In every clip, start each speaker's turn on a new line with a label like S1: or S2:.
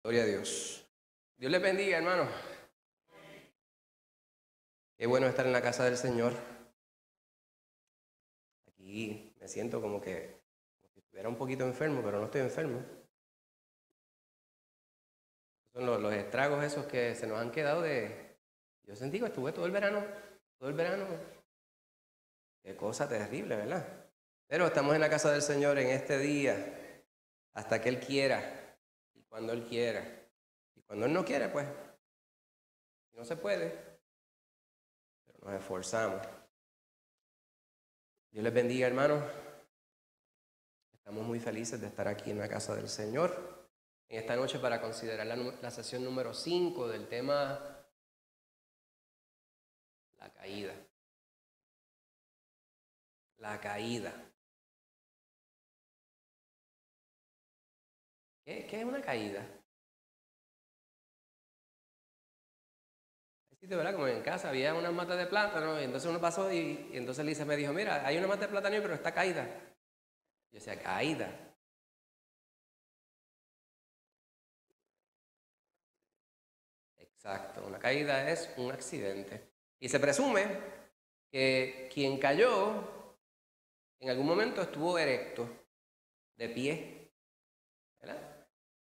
S1: Gloria a Dios. Dios les bendiga, hermano. Qué bueno estar en la casa del Señor. Aquí me siento como si estuviera un poquito enfermo, pero no estoy enfermo. Son los estragos esos que se nos han quedado de... Yo sentí que estuve todo el verano. Qué cosa terrible, ¿verdad? Pero estamos en la casa del Señor en este día, hasta que Él quiera, y cuando Él quiera. Y cuando Él no quiere, pues, no se puede, pero nos esforzamos. Dios les bendiga, hermanos. Estamos muy felices de estar aquí en la casa del Señor en esta noche para considerar la sesión número 5 del tema la caída. La caída. ¿Qué es una caída? Hay sitio, ¿verdad? Como en casa había unas matas de plátano y entonces uno pasó y entonces Lisa me dijo, mira, hay una mata de plátano pero está caída. Yo decía, caída. Exacto, una caída es un accidente. Y se presume que quien cayó en algún momento estuvo erecto, de pie, ¿verdad?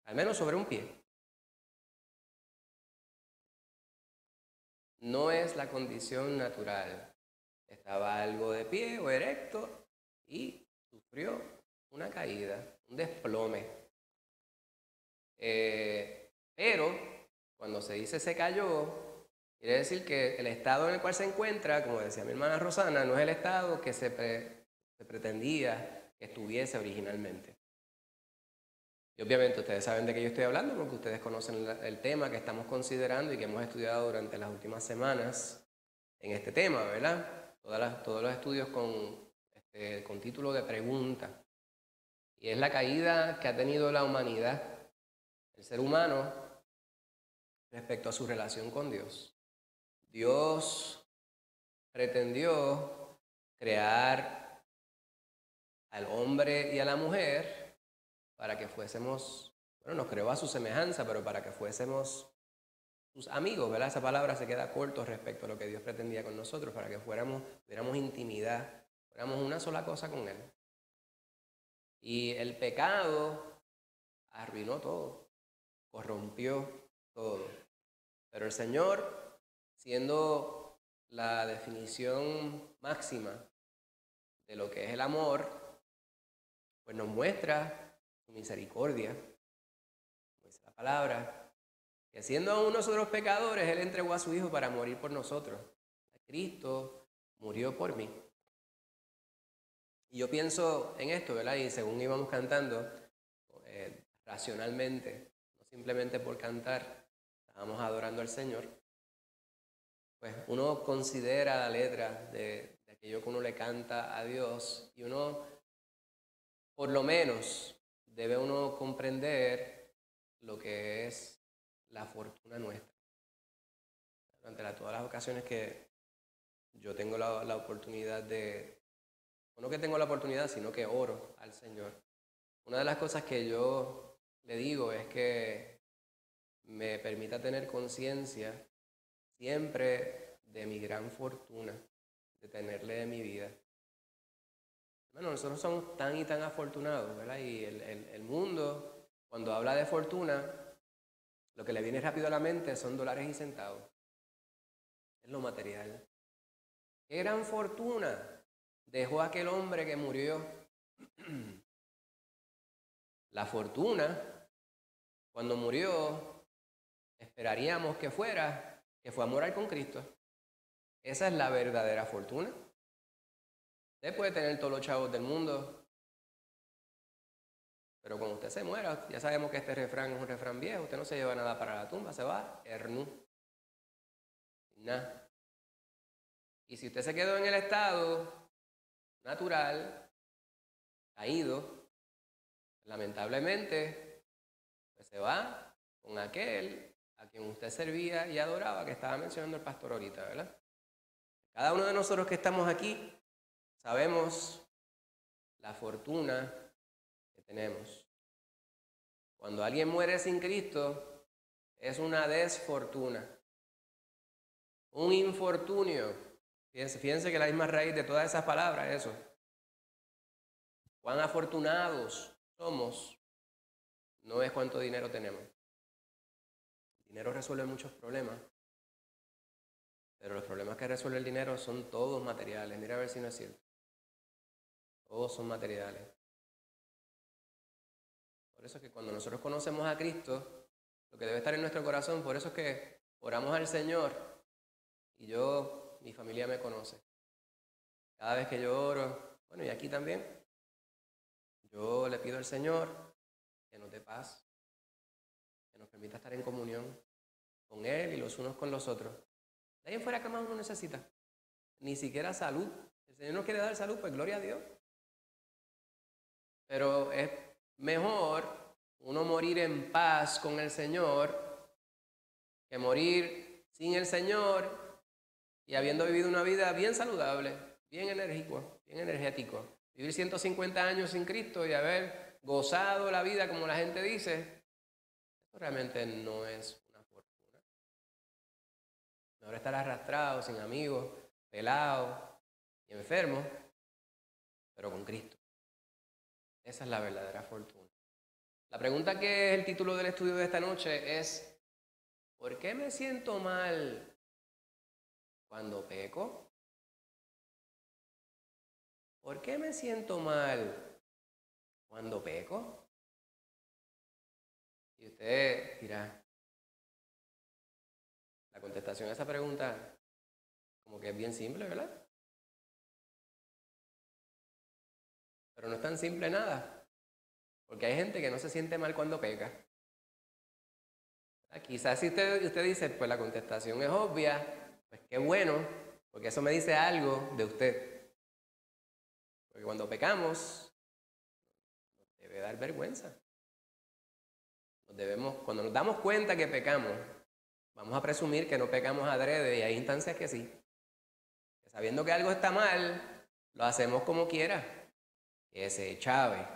S1: Al menos sobre un pie. No es la condición natural. Estaba algo de pie o erecto y sufrió una caída, un desplome. Pero cuando se dice se cayó, quiere decir que el estado en el cual se encuentra, como decía mi hermana Rosana, no es el estado que se pretendía que estuviese originalmente. Y obviamente ustedes saben de qué yo estoy hablando porque ustedes conocen el tema que estamos considerando y que hemos estudiado durante las últimas semanas en este tema, ¿verdad? Todos los estudios con título de pregunta. Y es la caída que ha tenido la humanidad, el ser humano, respecto a su relación con Dios. Dios pretendió crear al hombre y a la mujer para que fuésemos, bueno, nos creó a su semejanza, pero para que fuésemos sus amigos, ¿verdad? Esa palabra se queda corto respecto a lo que Dios pretendía con nosotros, para que tuviéramos intimidad, fuéramos una sola cosa con Él. Y el pecado arruinó todo, corrompió todo. Pero el Señor, siendo la definición máxima de lo que es el amor, pues nos muestra su misericordia, como dice la palabra, que siendo aún nosotros pecadores, Él entregó a su Hijo para morir por nosotros. Cristo murió por mí. Y yo pienso en esto, ¿verdad? Y según íbamos cantando, racionalmente, no simplemente por cantar, estábamos adorando al Señor, pues uno considera la letra de aquello que uno le canta a Dios y uno, por lo menos, debe uno comprender lo que es la fortuna nuestra. Durante todas las ocasiones que yo tengo la oportunidad no que tengo la oportunidad, sino que oro al Señor. Una de las cosas que yo le digo es que me permita tener conciencia siempre de mi gran fortuna, de tenerle en mi vida. Bueno, nosotros somos tan y tan afortunados, ¿verdad? Y el mundo, cuando habla de fortuna, lo que le viene rápido a la mente son dólares y centavos. Es lo material. ¡Qué gran fortuna dejó aquel hombre que murió! La fortuna, cuando murió, esperaríamos que fue a morar con Cristo. Esa es la verdadera fortuna. Usted puede tener todos los chavos del mundo, pero cuando usted se muera, ya sabemos que este refrán es un refrán viejo, usted no se lleva nada para la tumba, se va Ernú. Nada. Y si usted se quedó en el estado natural, caído, lamentablemente, pues se va con aquel a quien usted servía y adoraba, que estaba mencionando el pastor ahorita, ¿verdad? Cada uno de nosotros que estamos aquí sabemos la fortuna que tenemos. Cuando alguien muere sin Cristo, es una desfortuna, un infortunio. Fíjense que la misma raíz de todas esas palabras es eso. Cuán afortunados somos, no es cuánto dinero tenemos. El dinero resuelve muchos problemas, pero los problemas que resuelve el dinero son todos materiales. Mira a ver si no es cierto. Todos son materiales. Por eso es que cuando nosotros conocemos a Cristo, lo que debe estar en nuestro corazón, por eso es que oramos al Señor y mi familia me conoce. Cada vez que yo oro, bueno, y aquí también, yo le pido al Señor que nos dé paz, que nos permita estar en comunión con Él y los unos con los otros. De ahí en fuera, ¿qué más uno necesita? Ni siquiera salud. El Señor nos quiere dar salud, pues gloria a Dios. Pero es mejor uno morir en paz con el Señor que morir sin el Señor y habiendo vivido una vida bien saludable, bien energético. Vivir 150 años sin Cristo y haber gozado la vida como la gente dice, eso realmente no es una fortuna. Mejor estar arrastrado, sin amigos, pelado y enfermo, pero con Cristo. Esa es la verdadera fortuna. La pregunta que es el título del estudio de esta noche es: ¿por qué me siento mal cuando peco? ¿Por qué me siento mal cuando peco? Y usted dirá, la contestación a esa pregunta como que es bien simple, ¿verdad? Pero no es tan simple nada, porque hay gente que no se siente mal cuando peca. Quizás si usted dice, pues la contestación es obvia, pues qué bueno, porque eso me dice algo de usted. Porque cuando pecamos, nos debe dar vergüenza. Cuando nos damos cuenta que pecamos, vamos a presumir que no pecamos adrede, y hay instancias que sí. Que sabiendo que algo está mal, lo hacemos como quiera. Ese chave.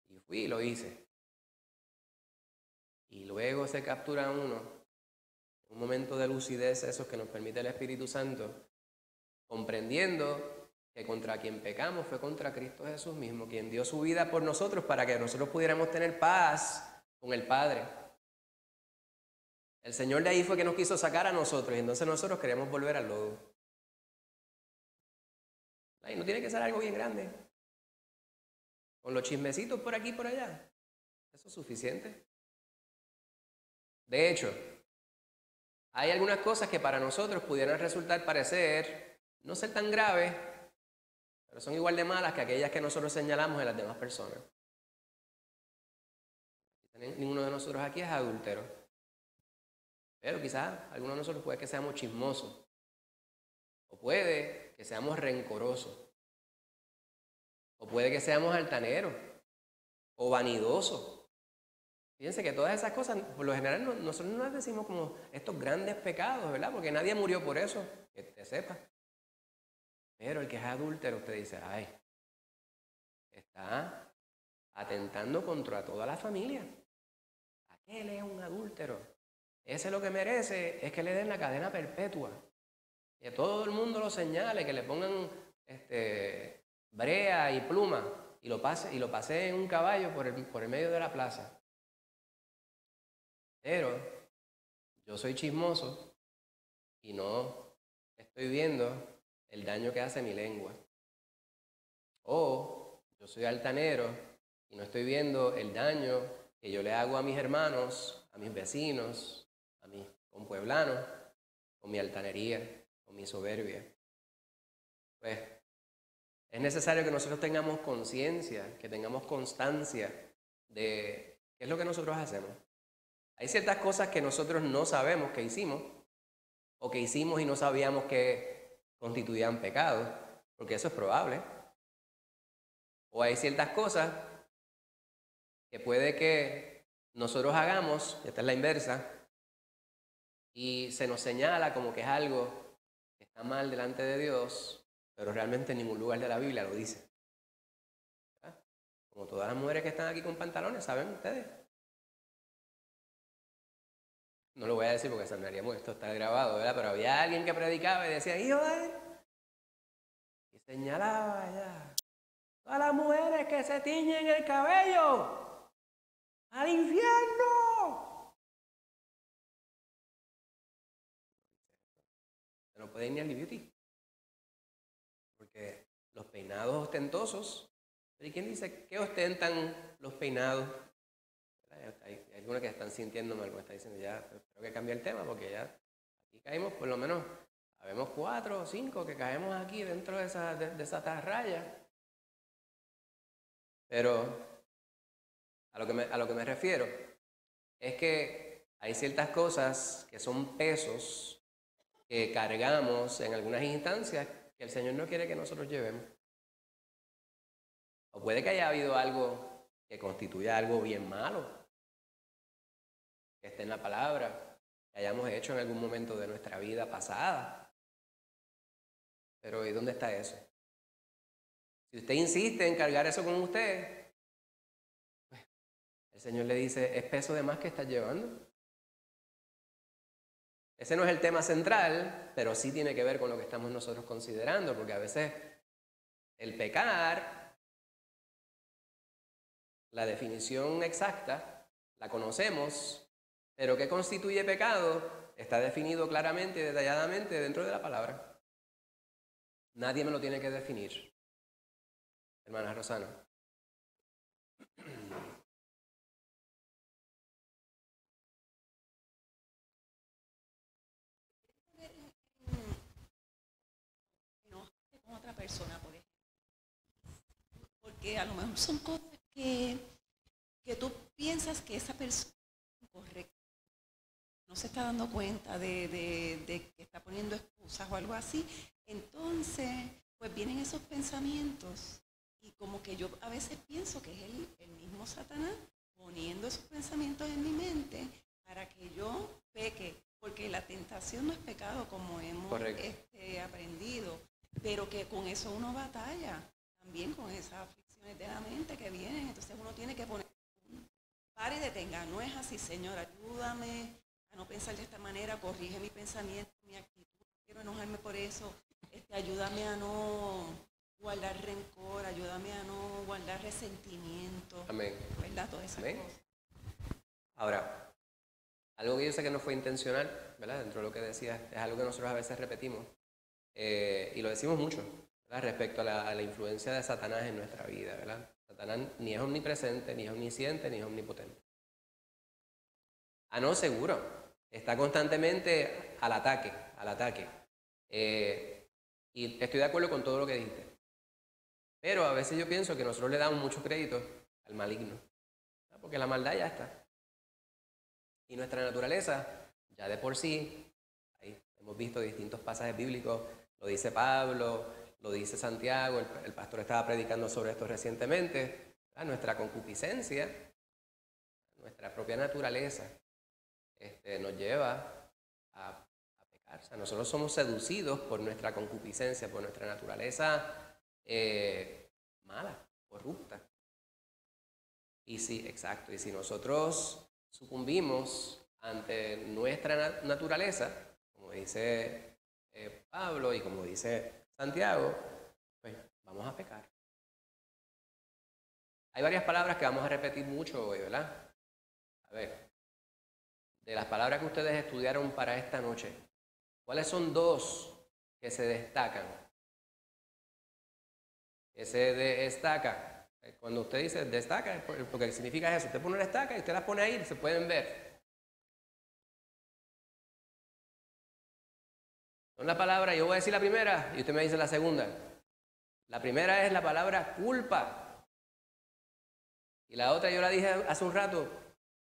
S1: Y fui y lo hice. Y luego se captura uno, un momento de lucidez, esos que nos permite el Espíritu Santo, comprendiendo que contra quien pecamos fue contra Cristo Jesús mismo, quien dio su vida por nosotros para que nosotros pudiéramos tener paz con el Padre. El Señor de ahí fue que nos quiso sacar a nosotros y entonces nosotros queremos volver al lodo. Ay, no tiene que ser algo bien grande. Con los chismecitos por aquí y por allá, eso es suficiente. De hecho, hay algunas cosas que para nosotros pudieran parecer no ser tan graves, pero son igual de malas que aquellas que nosotros señalamos en las demás personas. Ninguno de nosotros aquí es adúltero, pero quizás alguno de nosotros puede que seamos chismosos, o puede que seamos rencorosos, o puede que seamos altaneros, o vanidosos. Fíjense que todas esas cosas, por lo general, nosotros no las decimos como estos grandes pecados, ¿verdad? Porque nadie murió por eso, que te sepa. Pero el que es adúltero, usted dice, ay, está atentando contra toda la familia. Aquel es un adúltero. Ese lo que merece es que le den la cadena perpetua. Que todo el mundo lo señale, que le pongan brea y pluma y lo pase en un caballo por el medio de la plaza. Pero yo soy chismoso y no estoy viendo el daño que hace mi lengua. O yo soy altanero y no estoy viendo el daño que yo le hago a mis hermanos, a mis vecinos, a mis compueblanos, con mi altanería, con mi soberbia. Pues es necesario que nosotros tengamos conciencia, que tengamos constancia de qué es lo que nosotros hacemos. Hay ciertas cosas que nosotros no sabemos que hicimos, o que hicimos y no sabíamos que constituían pecado, porque eso es probable. O hay ciertas cosas que puede que nosotros hagamos, esta es la inversa, y se nos señala como que es algo que está mal delante de Dios, pero realmente en ningún lugar de la Biblia lo dice. ¿Verdad? Como todas las mujeres que están aquí con pantalones, ¿saben ustedes? no lo voy a decir porque sonaríamos, esto está grabado, ¿verdad? Pero había alguien que predicaba y decía, hijo de él, y señalaba allá, todas las mujeres que se tiñen el cabello, al infierno. No pueden ir ni al beauty, porque los peinados ostentosos, ¿y quién dice qué ostentan los peinados? Hay algunos que están sintiendo mal, como está diciendo, ya tengo que cambiar el tema porque ya aquí caímos, por lo menos, habemos 4 o 5 que caemos aquí dentro de esa atarraya. Pero a lo que me refiero es que hay ciertas cosas que son pesos que cargamos en algunas instancias que el Señor no quiere que nosotros llevemos. O puede que haya habido algo que constituya algo bien malo, que esté en la palabra, que hayamos hecho en algún momento de nuestra vida pasada. Pero ¿y dónde está eso? Si usted insiste en cargar eso con usted, pues, el Señor le dice, es peso de más que estás llevando. Ese no es el tema central, pero sí tiene que ver con lo que estamos nosotros considerando, porque a veces el pecar, la definición exacta, la conocemos, pero ¿qué constituye pecado? Está definido claramente y detalladamente dentro de la palabra. Nadie me lo tiene que definir, hermana Rosana.
S2: Con otra persona, por ejemplo. Porque a lo mejor son cosas que tú piensas que esa persona es incorrecta. No se está dando cuenta de que está poniendo excusas o algo así. Entonces, pues vienen esos pensamientos. Y como que yo a veces pienso que es el mismo Satanás poniendo esos pensamientos en mi mente para que yo peque. Porque la tentación no es pecado como hemos aprendido. Pero que con eso uno batalla, también con esas aflicciones de la mente que vienen. Entonces uno tiene que poner un pare y detenga. No es así, Señor, ayúdame a no pensar de esta manera, corrige mi pensamiento, mi actitud. No quiero enojarme por eso. Ayúdame a no guardar rencor, ayúdame a no guardar resentimiento.
S1: Amén.
S2: ¿Verdad? Todas esas
S1: Amén.
S2: cosas.
S1: Ahora, algo que yo sé que no fue intencional, ¿verdad? Dentro de lo que decías, es algo que nosotros a veces repetimos. Y lo decimos mucho, ¿verdad? Respecto a la influencia de Satanás en nuestra vida, ¿verdad? Satanás ni es omnipresente, ni es omnisciente, ni es omnipotente. No, seguro. Está constantemente al ataque, al ataque. Y estoy de acuerdo con todo lo que dijiste. Pero a veces yo pienso que nosotros le damos mucho crédito al maligno, ¿verdad? Porque la maldad ya está. Y nuestra naturaleza, ya de por sí, ahí hemos visto distintos pasajes bíblicos, lo dice Pablo, lo dice Santiago, el pastor estaba predicando sobre esto recientemente, ¿verdad? Nuestra concupiscencia, nuestra propia naturaleza, nos lleva a pecar. O sea, nosotros somos seducidos por nuestra concupiscencia, por nuestra naturaleza mala, corrupta. Y sí, exacto, y si nosotros sucumbimos ante nuestra naturaleza, como dice Pablo y como dice Santiago, pues vamos a pecar. Hay varias palabras que vamos a repetir mucho hoy, ¿verdad? A ver, de las palabras que ustedes estudiaron para esta noche, ¿cuáles son 2 que se destacan? Que se destaca. Cuando usted dice destaca, porque significa eso. Usted pone una estaca y usted las pone ahí, se pueden ver. Son la palabra, yo voy a decir la primera y usted me dice la segunda. La primera es la palabra culpa. Y la otra yo la dije hace un rato,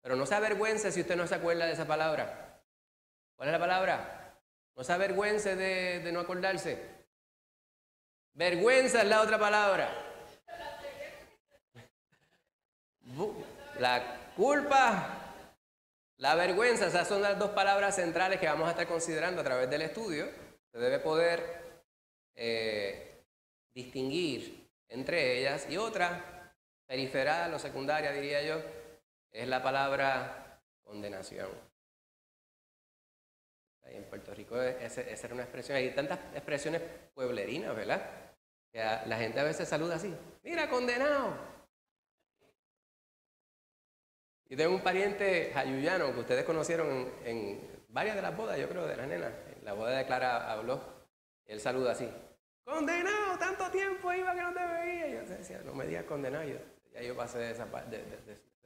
S1: pero no se avergüence si usted no se acuerda de esa palabra. ¿Cuál es la palabra? No se avergüence de no acordarse. Vergüenza es la otra palabra. La culpa, la vergüenza, esas son las 2 palabras centrales que vamos a estar considerando a través del estudio. Se debe poder distinguir entre ellas. Y otra, periferal o secundaria, diría yo, es la palabra condenación. En Puerto Rico esa era una expresión. Hay tantas expresiones pueblerinas, ¿verdad? Que la gente a veces saluda así. Mira, condenado. Yo tengo un pariente jayuyano que ustedes conocieron en varias de las bodas, yo creo, de las nenas. En la boda de Clara habló. Él saluda así. Condenado, tanto tiempo iba que no te veía. Yo decía, no me digas condenado. Ya yo pasé de ese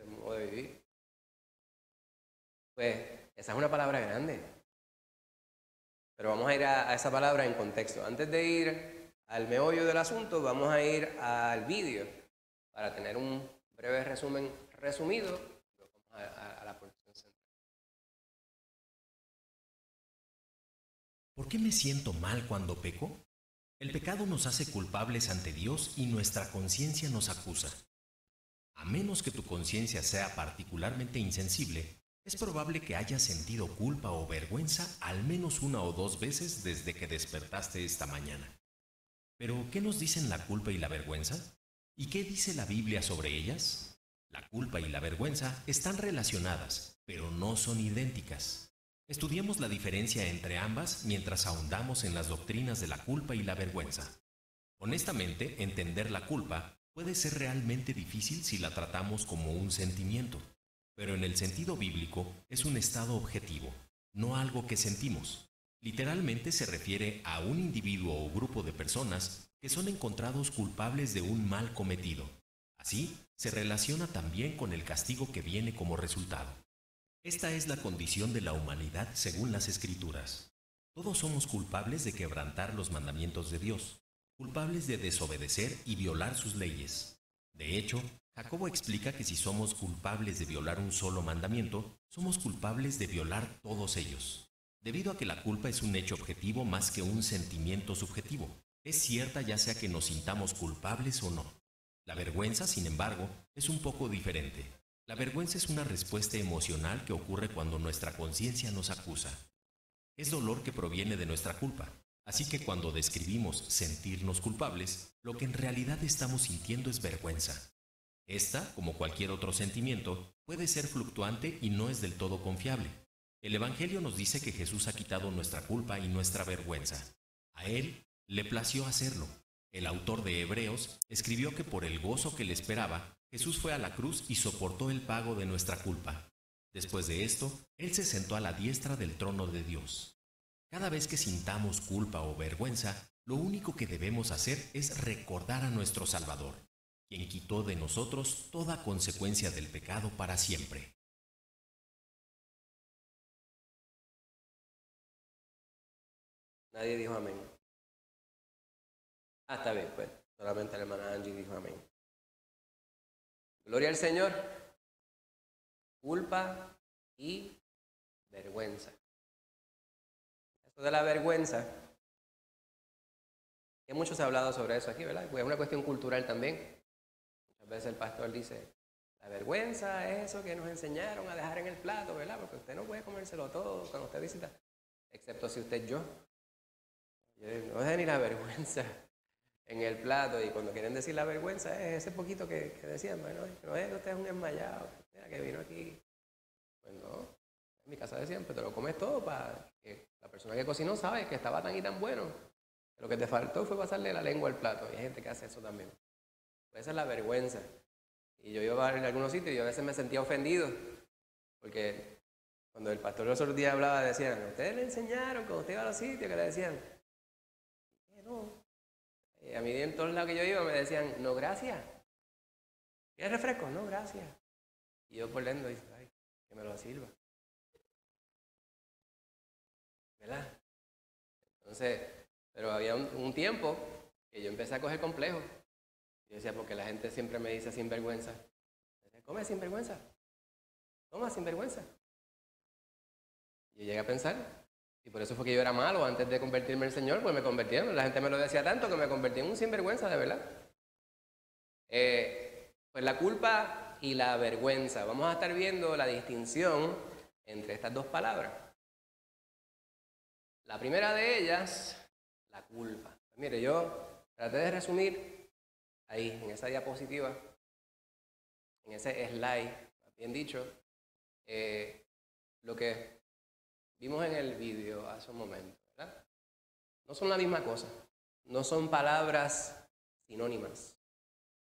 S1: modo de vivir. Pues esa es una palabra grande. Pero vamos a ir a esa palabra en contexto. Antes de ir al meollo del asunto, vamos a ir al vídeo para tener un breve resumen resumido. Vamos a la porción central.
S3: ¿Por qué me siento mal cuando peco? El pecado nos hace culpables ante Dios y nuestra conciencia nos acusa. A menos que tu conciencia sea particularmente insensible, es probable que hayas sentido culpa o vergüenza al menos 1 o 2 veces desde que despertaste esta mañana. Pero, ¿qué nos dicen la culpa y la vergüenza? ¿Y qué dice la Biblia sobre ellas? La culpa y la vergüenza están relacionadas, pero no son idénticas. Estudiemos la diferencia entre ambas mientras ahondamos en las doctrinas de la culpa y la vergüenza. Honestamente, entender la culpa puede ser realmente difícil si la tratamos como un sentimiento, pero en el sentido bíblico es un estado objetivo, no algo que sentimos. Literalmente se refiere a un individuo o grupo de personas que son encontrados culpables de un mal cometido. Así, se relaciona también con el castigo que viene como resultado. Esta es la condición de la humanidad según las Escrituras. Todos somos culpables de quebrantar los mandamientos de Dios, culpables de desobedecer y violar sus leyes. De hecho, Jacobo explica que si somos culpables de violar un solo mandamiento, somos culpables de violar todos ellos. Debido a que la culpa es un hecho objetivo más que un sentimiento subjetivo, es cierta ya sea que nos sintamos culpables o no. La vergüenza, sin embargo, es un poco diferente. La vergüenza es una respuesta emocional que ocurre cuando nuestra conciencia nos acusa. Es dolor que proviene de nuestra culpa. Así que cuando describimos sentirnos culpables, lo que en realidad estamos sintiendo es vergüenza. Esta, como cualquier otro sentimiento, puede ser fluctuante y no es del todo confiable. El Evangelio nos dice que Jesús ha quitado nuestra culpa y nuestra vergüenza. A Él le plació hacerlo. El autor de Hebreos escribió que por el gozo que le esperaba, Jesús fue a la cruz y soportó el pago de nuestra culpa. Después de esto, Él se sentó a la diestra del trono de Dios. Cada vez que sintamos culpa o vergüenza, lo único que debemos hacer es recordar a nuestro Salvador, quien quitó de nosotros toda consecuencia del pecado para siempre.
S1: Nadie dijo amén. Está bien, pues. Solamente la hermana Angie dijo amén. Gloria al Señor. Culpa y vergüenza. Esto de la vergüenza, que mucho se ha hablado sobre eso aquí, ¿verdad? Pues es una cuestión cultural también. Muchas veces el pastor dice, la vergüenza es eso que nos enseñaron a dejar en el plato, ¿verdad? Porque usted no puede comérselo todo cuando usted visita, excepto si usted es yo. No deje ni la vergüenza en el plato, y cuando quieren decir la vergüenza es ese poquito que decían, bueno, no es que usted es un enmayado, que vino aquí. Pues no, en mi casa decían, pues te lo comes todo para que la persona que cocinó sabe que estaba tan y tan bueno, que lo que te faltó fue pasarle la lengua al plato, y hay gente que hace eso también. Pues esa es la vergüenza. Y yo iba en algunos sitios y yo a veces me sentía ofendido, porque cuando el pastor los otros días hablaba, decían, ustedes le enseñaron cuando usted iba a los sitios, que le decían, no. A mí en todos lados que yo iba me decían, no, gracias. ¿Quieres refresco? No, gracias. Y yo por dentro dije, ay, que me lo sirva. ¿Verdad? Entonces, pero había un tiempo que yo empecé a coger complejo. Yo decía, porque la gente siempre me dice sinvergüenza. Come sinvergüenza. Toma sinvergüenza. Y yo llegué a pensar, y por eso fue que yo era malo antes de convertirme en el Señor, pues me convertí, la gente me lo decía tanto que me convertí en un sinvergüenza, de verdad. Pues la culpa y la vergüenza. Vamos a estar viendo la distinción entre estas dos palabras. La primera de ellas, la culpa. Pues mire, yo traté de resumir ahí, en esa diapositiva, en ese slide, bien dicho, lo que vimos en el vídeo hace un momento, ¿verdad? No son la misma cosa. No son palabras sinónimas.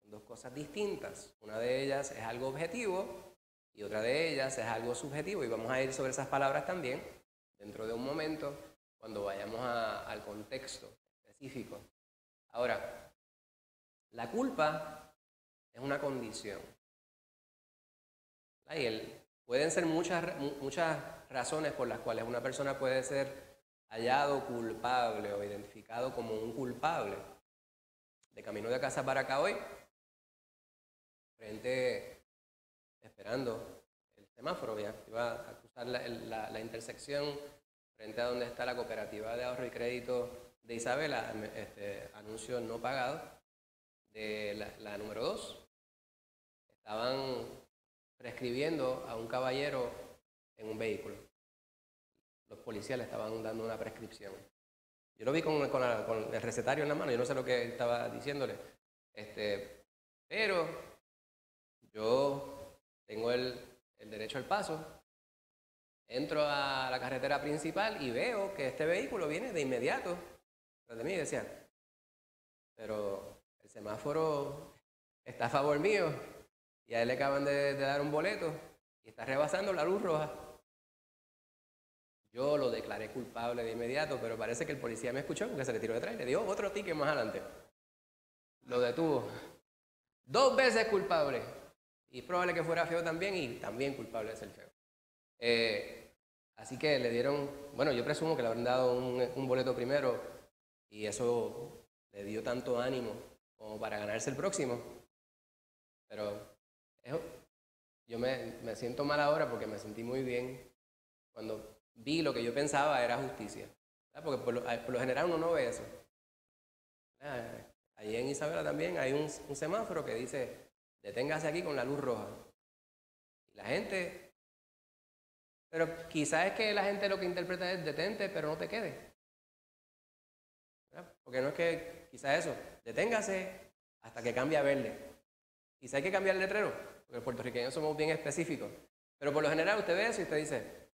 S1: Son dos cosas distintas. Una de ellas es algo objetivo y otra de ellas es algo subjetivo. Y vamos a ir sobre esas palabras también dentro de un momento cuando vayamos al contexto específico. Ahora, la culpa es una condición. Pueden ser muchas razones por las cuales una persona puede ser hallado culpable o identificado como un culpable. De camino de casa para acá hoy, esperando el semáforo, ya iba a cruzar la intersección frente a donde está la cooperativa de ahorro y crédito de Isabela, anuncio no pagado de la número 2. Estaban prescribiendo a un caballero en un vehículo. Los policías le estaban dando una prescripción. Yo lo vi con el recetario en la mano, yo no sé lo que estaba diciéndole. Pero yo tengo el derecho al paso, entro a la carretera principal y veo que este vehículo viene de inmediato tras de mí y decía, pero el semáforo está a favor mío y a él le acaban de dar un boleto y está rebasando la luz roja. Yo lo declaré culpable de inmediato, pero parece que el policía me escuchó porque se le tiró detrás y le dio otro ticket más adelante. Lo detuvo. 2 veces culpable. Y es probable que fuera feo también y también culpable de ser feo. Así que le dieron, bueno, yo presumo que le habrán dado un boleto primero y eso le dio tanto ánimo como para ganarse el próximo. Pero yo me siento mal ahora porque me sentí muy bien cuando vi lo que yo pensaba era justicia. ¿Verdad? Porque por lo general uno no ve eso. Allí en Isabela también hay un semáforo que dice, deténgase aquí con la luz roja. Y la gente, pero quizás es que la gente lo que interpreta es detente, pero no te quedes. ¿Verdad? Porque no es que, quizás eso, deténgase hasta que cambie a verde. Quizás hay que cambiar el letrero, porque los puertorriqueños somos bien específicos. Pero por lo general usted ve eso y usted dice,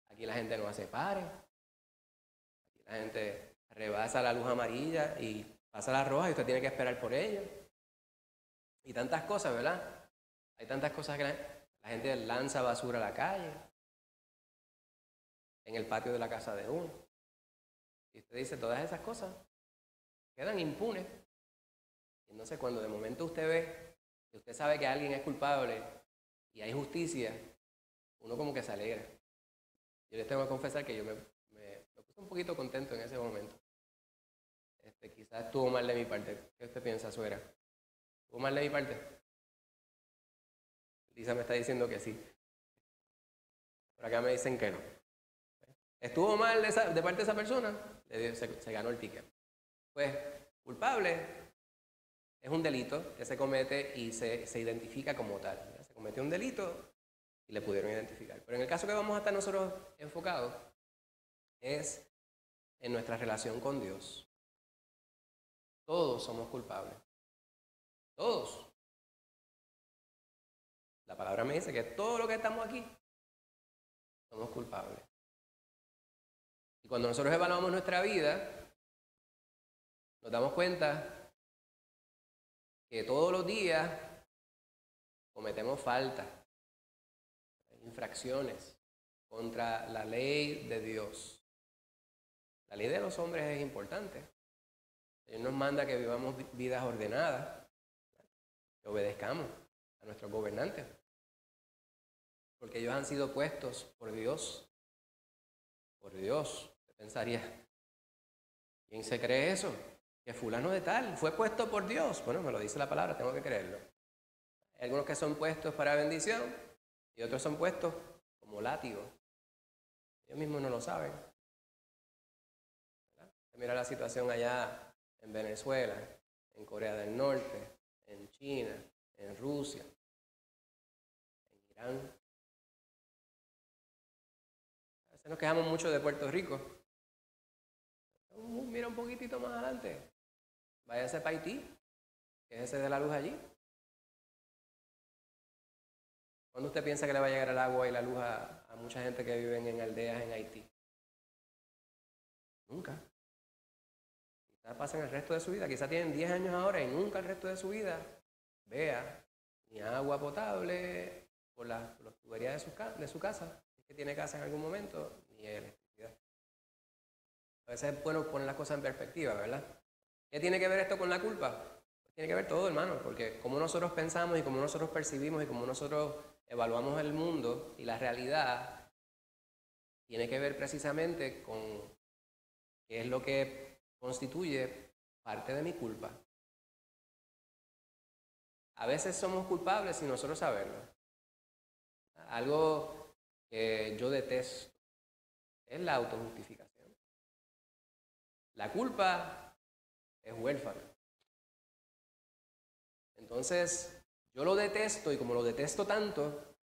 S1: aquí la gente no hace pares, aquí la gente rebasa la luz amarilla y pasa la roja y usted tiene que esperar por ella. Y tantas cosas, ¿verdad? Hay tantas cosas que la gente lanza basura a la calle, en el patio de la casa de uno. Y usted dice, todas esas cosas quedan impunes. Y entonces cuando de momento usted ve que usted sabe que alguien es culpable y hay justicia, uno como que se alegra. Yo les tengo que confesar que yo me puse un poquito contento en ese momento. Quizás estuvo mal de mi parte. ¿Qué usted piensa, suegra? ¿Estuvo mal de mi parte? Lisa me está diciendo que sí. Por acá me dicen que no. ¿Estuvo mal de parte de esa persona? Se ganó el ticket. Pues, culpable es un delito que se comete y se identifica como tal. ¿Verdad? Se cometió un delito y le pudieron identificar. Pero en el caso que vamos a estar nosotros enfocados es en nuestra relación con Dios. Todos somos culpables. Todos. La palabra me dice que todos los que estamos aquí somos culpables. Y cuando nosotros evaluamos nuestra vida, nos damos cuenta que todos los días cometemos faltas, infracciones contra la ley de Dios. La ley de los hombres es importante. Él nos manda que vivamos vidas ordenadas, que obedezcamos a nuestros gobernantes, porque ellos han sido puestos por Dios. Por Dios, ¿qué pensaría? ¿Quién se cree eso? Que fulano de tal fue puesto por Dios. Bueno, me lo dice la palabra, tengo que creerlo. Hay algunos que son puestos para bendición y otros son puestos como látigo. Ellos mismos no lo saben. ¿Verdad? Mira la situación allá en Venezuela, en Corea del Norte, en China, en Rusia, en Irán. A veces nos quejamos mucho de Puerto Rico. Mira un poquitito más adelante. Váyase para Haití, que es ese de la luz allí. ¿Cuándo usted piensa que le va a llegar el agua y la luz a mucha gente que vive en aldeas en Haití? Nunca. Quizás pasen el resto de su vida, quizás tienen 10 años ahora y nunca el resto de su vida vea ni agua potable por las tuberías de su casa, si es que tiene casa en algún momento, ni electricidad. A veces es bueno poner las cosas en perspectiva, ¿verdad? ¿Qué tiene que ver esto con la culpa? Pues tiene que ver todo, hermano, porque como nosotros pensamos y como nosotros percibimos y como nosotros evaluamos el mundo y la realidad, tiene que ver precisamente con qué es lo que constituye parte de mi culpa. A veces somos culpables sin nosotros saberlo. Algo que yo detesto es la autojustificación. La culpa es huérfana. Entonces, yo lo detesto y como lo detesto tanto,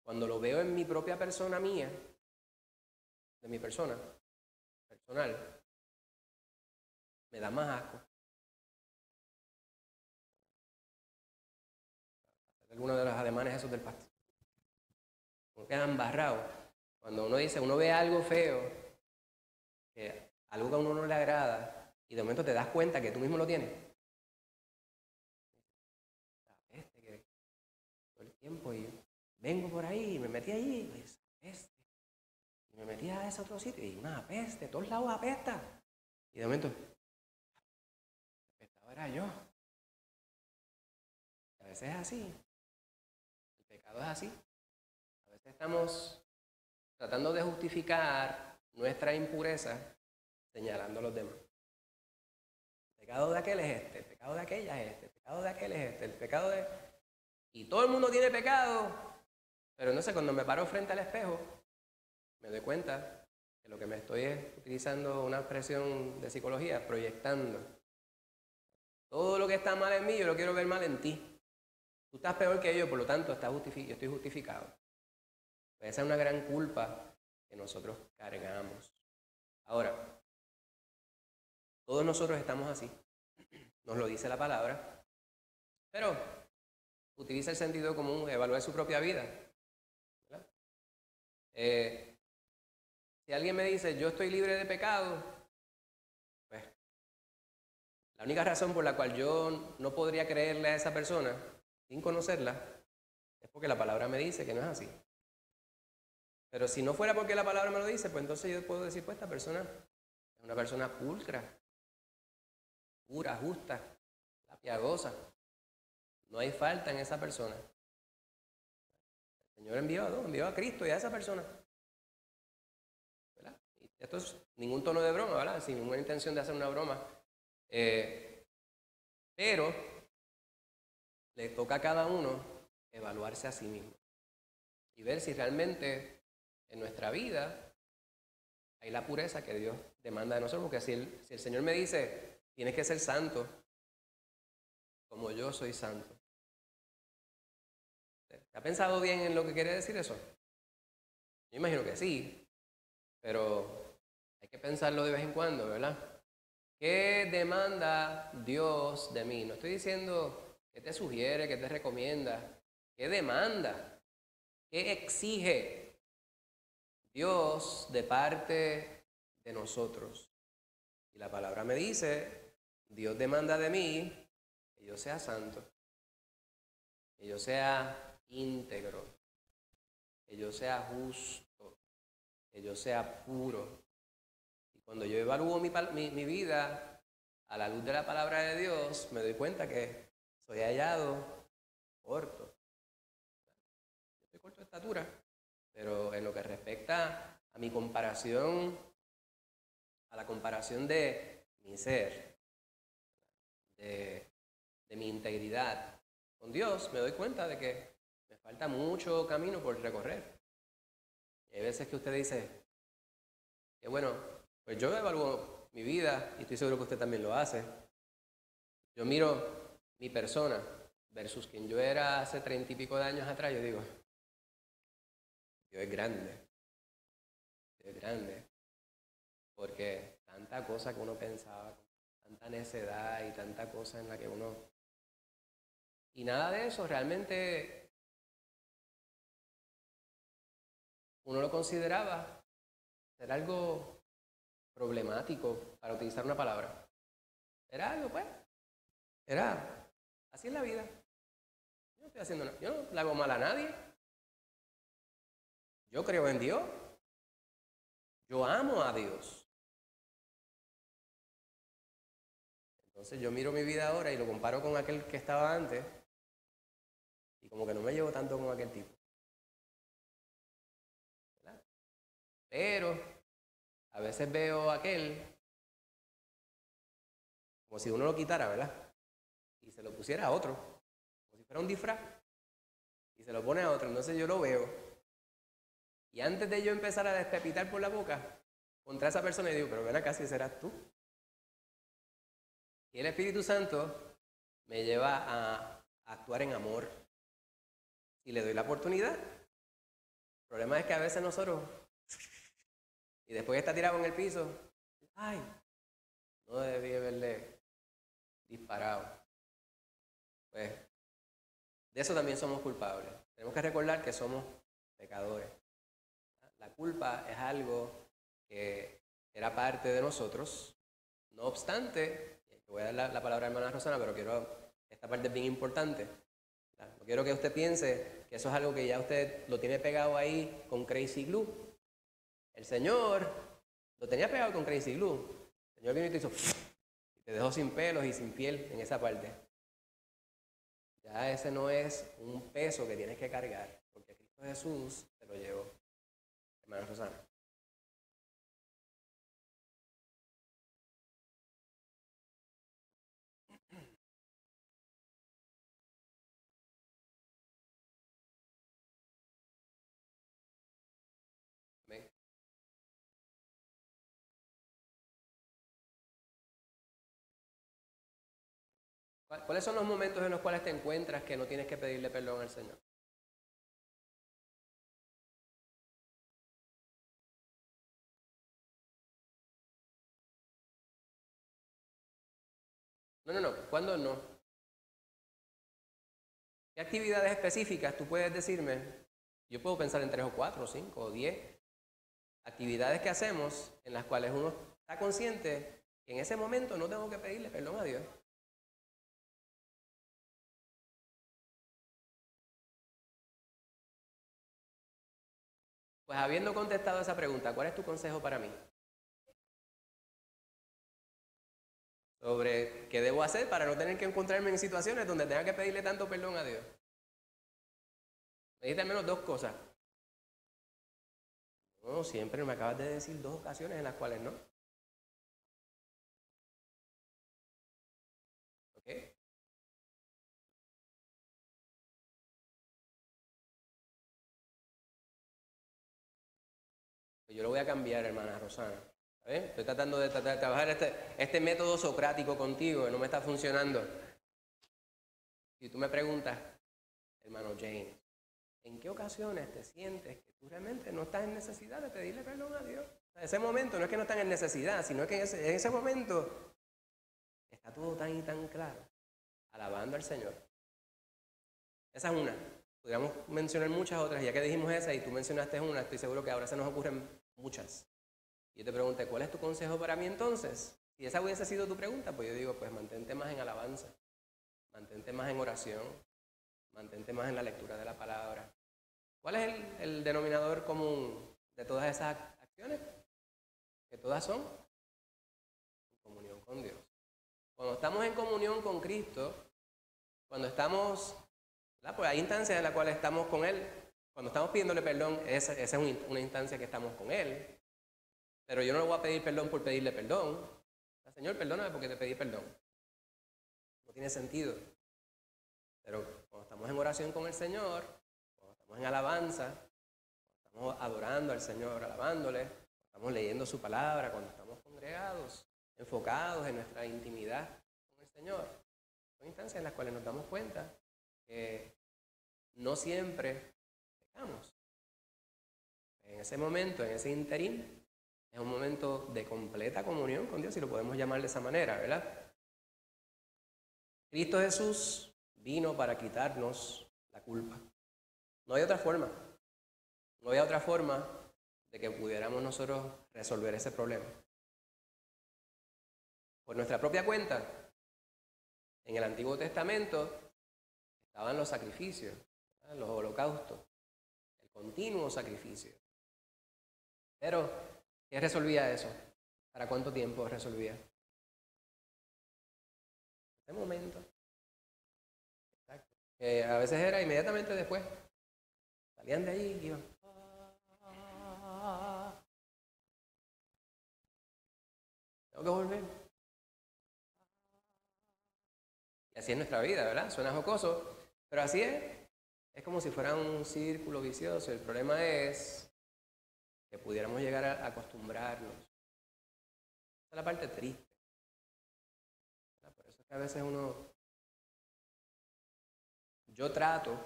S1: cuando lo veo en mi propia persona mía, de mi persona personal, me da más asco. Algunos de los ademanes esos del pastor. Uno queda embarrado. Cuando uno dice, uno ve algo feo, algo que a uno no le agrada, y de momento te das cuenta que tú mismo lo tienes. Que todo el tiempo, y vengo por ahí, y me metí allí, pues, y me metí a ese otro sitio, y una peste, todos lados apesta. Y de momento, apestaba era yo. A veces es así. El pecado es así. A veces estamos tratando de justificar nuestra impureza señalando a los demás. El pecado de aquel es este, el pecado de aquella es este, el pecado de aquel es este, el pecado de... Y todo el mundo tiene pecado, pero no sé, cuando me paro frente al espejo, me doy cuenta que lo que me estoy es utilizando una expresión de psicología, proyectando. Todo lo que está mal en mí, yo lo quiero ver mal en ti. Tú estás peor que yo, por lo tanto, yo estoy justificado. Pues esa es una gran culpa que nosotros cargamos. Ahora, todos nosotros estamos así, nos lo dice la palabra, pero utiliza el sentido común, evalúe su propia vida. Si alguien me dice, yo estoy libre de pecado, pues la única razón por la cual yo no podría creerle a esa persona, sin conocerla, es porque la palabra me dice que no es así. Pero si no fuera porque la palabra me lo dice, pues entonces yo puedo decir, pues esta persona es una persona pulcra, pura, justa, la piadosa. No hay falta en esa persona. El Señor envió a Cristo y a esa persona. ¿Verdad? Y esto es ningún tono de broma, ¿verdad? Sin ninguna intención de hacer una broma. Pero le toca a cada uno evaluarse a sí mismo y ver si realmente en nuestra vida hay la pureza que Dios demanda de nosotros. Porque si el Señor me dice, tienes que ser santo como yo soy santo. ¿Te ha pensado bien en lo que quiere decir eso? Yo imagino que sí, pero hay que pensarlo de vez en cuando, ¿verdad? ¿Qué demanda Dios de mí? No estoy diciendo qué te sugiere, qué te recomienda. ¿Qué demanda? ¿Qué exige Dios de parte de nosotros? Y la palabra me dice, Dios demanda de mí que yo sea santo, que yo sea íntegro, que yo sea justo, que yo sea puro. Y cuando yo evalúo mi vida a la luz de la palabra de Dios, me doy cuenta que soy hallado corto. Yo soy corto de estatura, pero en lo que respecta a mi comparación, a la comparación de mi ser, de mi integridad con Dios, me doy cuenta de que me falta mucho camino por recorrer. Y hay veces que usted dice, que bueno, pues yo evalúo mi vida y estoy seguro que usted también lo hace. Yo miro mi persona versus quien yo era hace 30 y pico de años atrás, yo digo, Dios es grande, Dios es grande, porque tanta cosa que uno pensaba, tanta necedad y tanta cosa en la que uno... Y nada de eso realmente uno lo consideraba ser algo problemático, para utilizar una palabra. Era algo, pues, era, así es la vida. Yo no estoy haciendo nada, yo no le hago mal a nadie. Yo creo en Dios. Yo amo a Dios. Entonces yo miro mi vida ahora y lo comparo con aquel que estaba antes y como que no me llevo tanto con aquel tipo. ¿Verdad? Pero a veces veo a aquel como si uno lo quitara, ¿verdad? Y se lo pusiera a otro, como si fuera un disfraz, y se lo pone a otro. Entonces yo lo veo. Y antes de yo empezar a despepitar por la boca contra esa persona, y digo, pero ven acá, si serás tú. Y el Espíritu Santo me lleva a actuar en amor. Y le doy la oportunidad. El problema es que a veces nosotros, y después está tirado en el piso, ay, no debí haberle disparado. Pues de eso también somos culpables. Tenemos que recordar que somos pecadores. La culpa es algo que era parte de nosotros. No obstante, voy a dar la palabra a hermana Rosana, pero esta parte es bien importante. No quiero que usted piense que eso es algo que ya usted lo tiene pegado ahí con Crazy Glue. El Señor lo tenía pegado con Crazy Glue. El Señor vino y te hizo, y te dejó sin pelos y sin piel en esa parte. Ya ese no es un peso que tienes que cargar, porque Cristo Jesús te lo llevó. Hermana Rosana. Amén. ¿Cuáles son los momentos en los cuales te encuentras que no tienes que pedirle perdón al Señor? No. ¿Cuándo no? ¿Qué actividades específicas tú puedes decirme? Yo puedo pensar en 3 o 4 o 5 o 10 actividades que hacemos en las cuales uno está consciente que en ese momento no tengo que pedirle perdón a Dios. Pues habiendo contestado esa pregunta, ¿cuál es tu consejo para mí? Sobre qué debo hacer para no tener que encontrarme en situaciones donde tenga que pedirle tanto perdón a Dios. Me dijiste al menos 2 cosas. No, siempre me acabas de decir 2 ocasiones en las cuales no. ¿Ok? Yo lo voy a cambiar, hermana Rosana. ¿Sabes? Estoy tratando de trabajar este método socrático contigo, que no me está funcionando. Si tú me preguntas, hermano James, ¿en qué ocasiones te sientes que tú realmente no estás en necesidad de pedirle perdón a Dios? En ese momento no es que no están en necesidad, sino que en ese momento está todo tan y tan claro, alabando al Señor. Esa es una. Podríamos mencionar muchas otras, ya que dijimos esa y tú mencionaste una, estoy seguro que ahora se nos ocurren muchas. Y yo te pregunté, ¿cuál es tu consejo para mí entonces? Si esa hubiese sido tu pregunta, pues yo digo, pues mantente más en alabanza, mantente más en oración, mantente más en la lectura de la palabra. ¿Cuál es el denominador común de todas esas acciones? Que todas son en comunión con Dios. Cuando estamos en comunión con Cristo, cuando estamos, ¿verdad? Pues hay instancias en las cuales estamos con Él. Cuando estamos pidiéndole perdón, esa es una instancia que estamos con Él. Pero yo no le voy a pedir perdón por pedirle perdón. Señor, perdóname porque te pedí perdón. No tiene sentido. Pero cuando estamos en oración con el Señor, cuando estamos en alabanza, cuando estamos adorando al Señor, alabándole, cuando estamos leyendo su palabra, cuando estamos congregados, enfocados en nuestra intimidad con el Señor, son instancias en las cuales nos damos cuenta que no siempre pecamos. En ese momento, en ese interín, es un momento de completa comunión con Dios, si lo podemos llamar de esa manera, ¿verdad? Cristo Jesús vino para quitarnos la culpa. No hay otra forma. No había otra forma de que pudiéramos nosotros resolver ese problema. Por nuestra propia cuenta, en el Antiguo Testamento estaban los sacrificios, ¿verdad? Los holocaustos, el continuo sacrificio. Pero, ¿qué resolvía eso? ¿Para cuánto tiempo resolvía? Este momento. Exacto. Que a veces era inmediatamente después. Salían de allí y iban. Tengo que volver. Y así es nuestra vida, ¿verdad? Suena jocoso, pero así es. Es como si fuera un círculo vicioso. El problema es que pudiéramos llegar a acostumbrarnos. Esa es la parte triste. ¿Verdad? Por eso es que a veces yo trato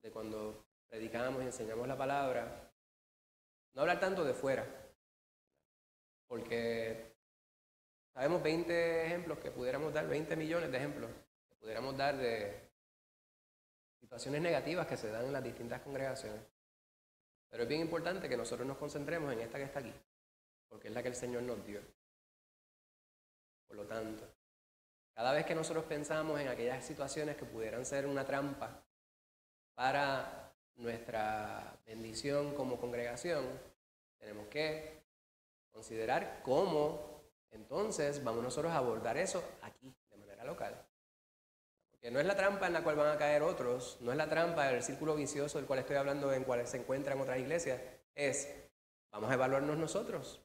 S1: de cuando predicamos y enseñamos la palabra, no hablar tanto de fuera, porque sabemos 20 ejemplos que pudiéramos dar, 20 millones de ejemplos que pudiéramos dar de situaciones negativas que se dan en las distintas congregaciones. Pero es bien importante que nosotros nos concentremos en esta que está aquí, porque es la que el Señor nos dio. Por lo tanto, cada vez que nosotros pensamos en aquellas situaciones que pudieran ser una trampa para nuestra bendición como congregación, tenemos que considerar cómo entonces vamos nosotros a abordar eso aquí, de manera local. Porque no es la trampa en la cual van a caer otros, no es la trampa del círculo vicioso del cual estoy hablando en cual se encuentran otras iglesias, es, vamos a evaluarnos nosotros.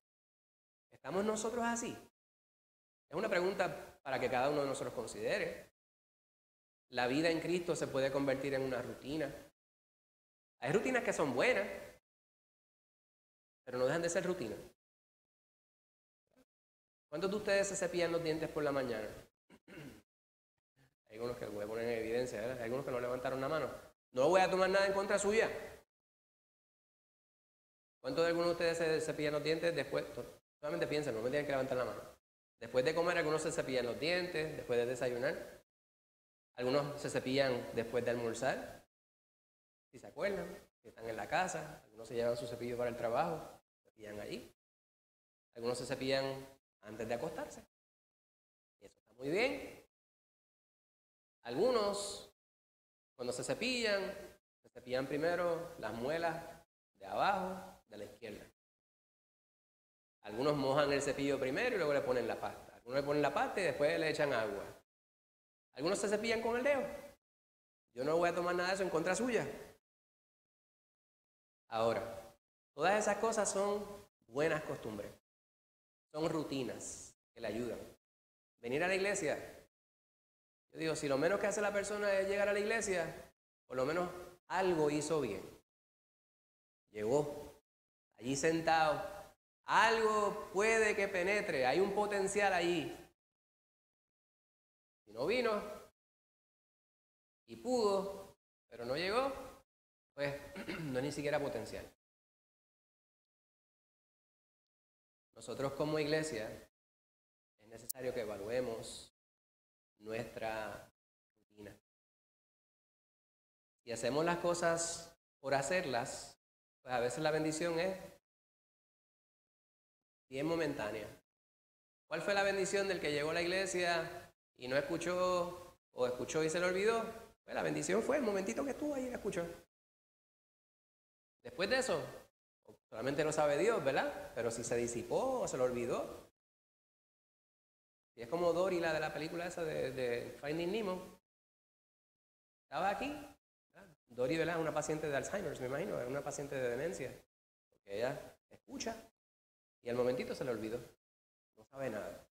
S1: ¿Estamos nosotros así? Es una pregunta para que cada uno de nosotros considere. La vida en Cristo se puede convertir en una rutina. Hay rutinas que son buenas, pero no dejan de ser rutinas. ¿Cuántos de ustedes se cepillan los dientes por la mañana? Hay algunos que voy a poner en evidencia, ¿verdad? Hay algunos que no levantaron la mano. No voy a tomar nada en contra suya. ¿Cuántos de algunos de ustedes se cepillan los dientes después? Solamente piensen, no me tienen que levantar la mano. Después de comer, algunos se cepillan los dientes, después de desayunar. Algunos se cepillan después de almorzar, si se acuerdan, si están en la casa. Algunos se llevan su cepillo para el trabajo, se cepillan allí. Algunos se cepillan antes de acostarse. Y eso está muy bien. Algunos, cuando se cepillan primero las muelas de abajo, de la izquierda. Algunos mojan el cepillo primero y luego le ponen la pasta. Algunos le ponen la pasta y después le echan agua. Algunos se cepillan con el dedo. Yo no voy a tomar nada de eso en contra suya. Ahora, todas esas cosas son buenas costumbres. Son rutinas que le ayudan. Venir a la iglesia. Yo digo, si lo menos que hace la persona es llegar a la iglesia, por lo menos algo hizo bien. Llegó, allí sentado. Algo puede que penetre, hay un potencial allí. Si no vino y pudo, pero no llegó, pues no es ni siquiera potencial. Nosotros como iglesia es necesario que evaluemos nuestra rutina. Si hacemos las cosas por hacerlas, pues a veces la bendición es bien momentánea. ¿Cuál fue la bendición del que llegó a la iglesia y no escuchó o escuchó y se le olvidó? Pues la bendición fue el momentito que estuvo ahí y escuchó. Después de eso, solamente lo sabe Dios, ¿verdad? Pero si se disipó o se le olvidó. Y es como Dory, la de la película esa de Finding Nemo. Estaba aquí. ¿Verdad? Dory, ¿verdad? Una paciente de Alzheimer, me imagino, una paciente de demencia. Porque ella escucha y al momentito se le olvidó. No sabe nada.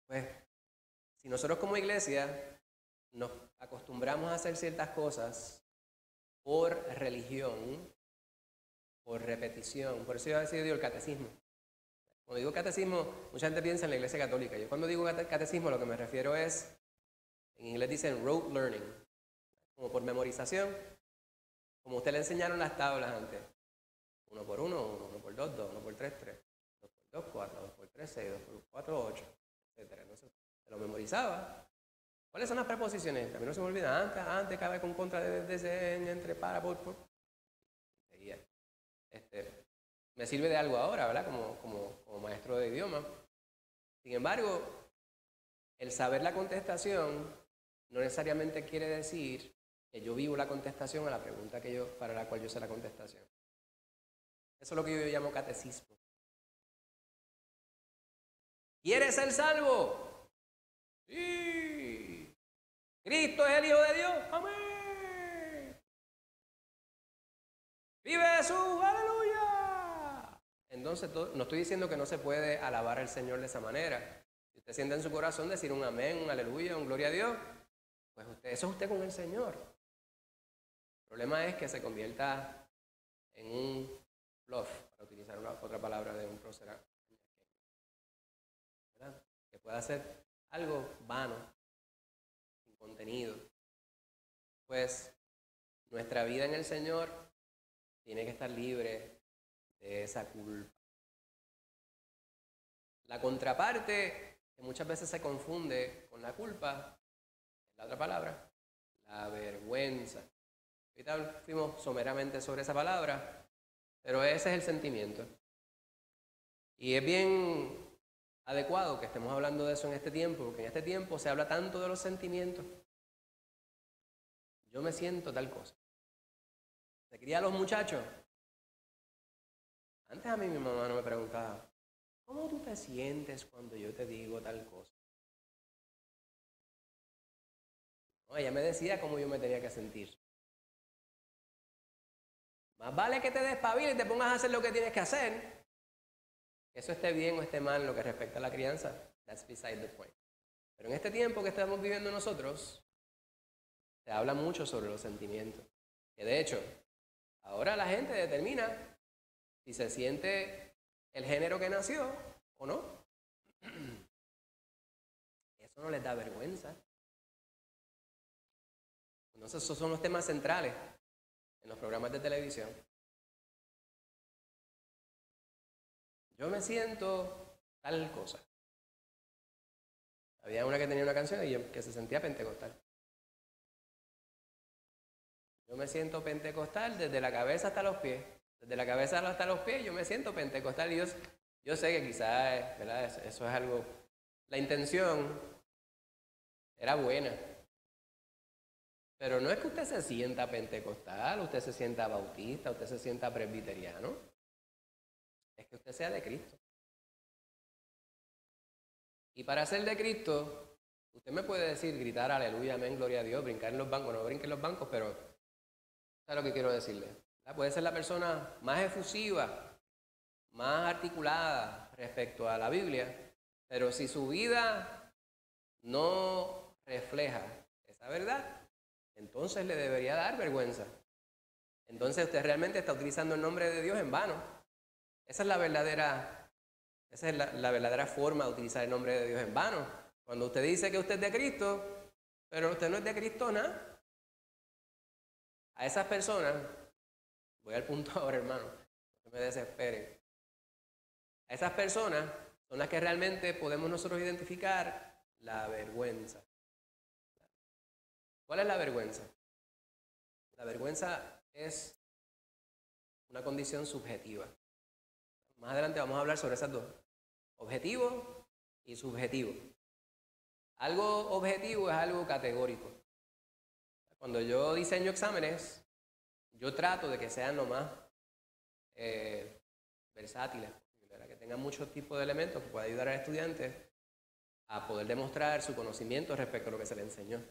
S1: Pues, si nosotros como iglesia nos acostumbramos a hacer ciertas cosas por religión, por repetición, por eso yo a veces digo el catecismo. Cuando digo catecismo, mucha gente piensa en la iglesia católica. Yo cuando digo catecismo lo que me refiero es, en inglés dicen rote learning, como por memorización, como usted le enseñaron las tablas antes. 1 por 1, 1 por 2, 2, 1 por 3, 3, 2 por 2, 4, 2 por 3, 6, 2 por 4, 8, etc. Entonces, se lo memorizaba. ¿Cuáles son las preposiciones? A mí no se me olvida. Antes, cabe con contra, desde, entre, para, por. Seguía. me sirve de algo ahora, ¿verdad? Como maestro de idioma. Sin embargo, el saber la contestación no necesariamente quiere decir que yo vivo la contestación a la pregunta para la cual yo sé la contestación. Eso es lo que yo llamo catecismo. ¿Quieres ser salvo? Sí. ¿Cristo es el Hijo de Dios? Amén. ¡Vive Jesús! ¡Aleluya! Entonces, no estoy diciendo que no se puede alabar al Señor de esa manera. Si usted siente en su corazón decir un amén, un aleluya, un gloria a Dios, pues eso es usted con el Señor. El problema es que se convierta en un bluff, para utilizar otra palabra de un prócer, ¿verdad? Que pueda ser algo vano, sin contenido. Pues nuestra vida en el Señor tiene que estar libre de esa culpa. La contraparte, que muchas veces se confunde con la culpa, es la otra palabra, la vergüenza. Ahorita fuimos someramente sobre esa palabra, pero ese es el sentimiento. Y es bien adecuado que estemos hablando de eso en este tiempo, porque en este tiempo se habla tanto de los sentimientos. Yo me siento tal cosa. Se cría a los muchachos. Antes a mí mi mamá no me preguntaba, ¿cómo tú te sientes cuando yo te digo tal cosa? No, ella me decía cómo yo me tenía que sentir. Más vale que te despabiles y te pongas a hacer lo que tienes que hacer. Que eso esté bien o esté mal en lo que respecta a la crianza. That's beside the point. Pero en este tiempo que estamos viviendo nosotros, se habla mucho sobre los sentimientos. Que de hecho, ahora la gente determina si se siente el género que nació o no. Eso no les da vergüenza. Entonces esos son los temas centrales en los programas de televisión. Yo me siento tal cosa. Había una que tenía una canción que se sentía pentecostal. Yo me siento pentecostal desde la cabeza hasta los pies. Desde la cabeza hasta los pies yo me siento pentecostal. Y yo sé que quizás, ¿verdad? Eso es algo... La intención era buena. Pero no es que usted se sienta pentecostal, usted se sienta bautista, usted se sienta presbiteriano. Es que usted sea de Cristo. Y para ser de Cristo, usted me puede decir, gritar aleluya, amén, gloria a Dios, brincar en los bancos. No brinque en los bancos, pero ¿sabe lo que quiero decirle? Puede ser la persona más efusiva, más articulada respecto a la Biblia, pero si su vida no refleja esa verdad, entonces le debería dar vergüenza. Entonces usted realmente está utilizando el nombre de Dios en vano. Esa es la verdadera forma de utilizar el nombre de Dios en vano. Cuando usted dice que usted es de Cristo, pero usted no es de Cristo nada. A esas personas, voy al punto ahora, hermano, no me desesperen. A esas personas son las que realmente podemos nosotros identificar la vergüenza. ¿Cuál es la vergüenza? La vergüenza es una condición subjetiva. Más adelante vamos a hablar sobre esas dos. Objetivo y subjetivo. Algo objetivo es algo categórico. Cuando yo diseño exámenes, yo trato de que sean lo más versátiles posible, que tengan muchos tipos de elementos que puedan ayudar al estudiante a poder demostrar su conocimiento respecto a lo que se le enseñó.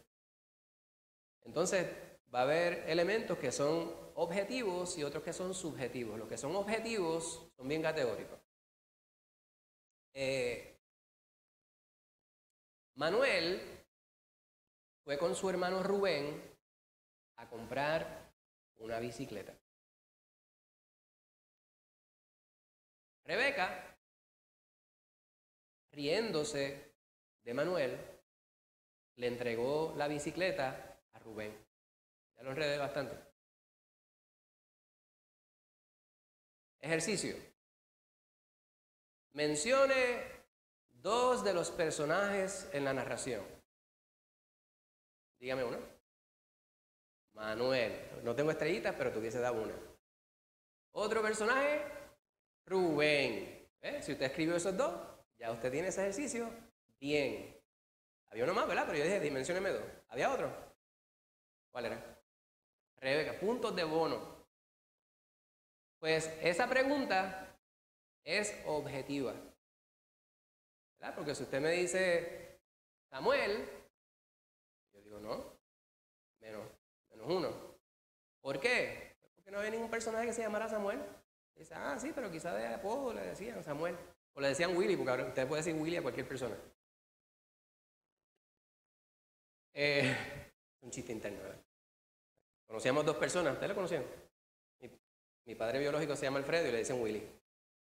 S1: Entonces, va a haber elementos que son objetivos y otros que son subjetivos. Los que son objetivos son bien categóricos. Manuel fue con su hermano Rubén a comprar una bicicleta. Rebeca, riéndose de Manuel, le entregó la bicicleta a Rubén. Ya lo enredé bastante. Ejercicio. Mencione dos de los personajes en la narración. Dígame uno. Manuel. No tengo estrellitas, pero tuviese dado una. Otro personaje, Rubén. Si usted escribió esos dos, ya usted tiene ese ejercicio bien. Había uno más, ¿verdad? Pero yo dije, dimensióneme dos. ¿Había otro? ¿Cuál era? Rebeca, puntos de bono. Pues esa pregunta es objetiva, ¿verdad? Porque si usted me dice Samuel, yo digo no, menos uno. ¿Por qué? Porque no había ningún personaje que se llamara Samuel. Y dice, sí, pero quizás de apodo le decían Samuel. O le decían Willy, porque ahora usted puede decir Willy a cualquier persona. Un chiste interno, ¿verdad? Conocíamos dos personas, ¿ustedes lo conocían? Mi padre biológico se llama Alfredo y le dicen Willy.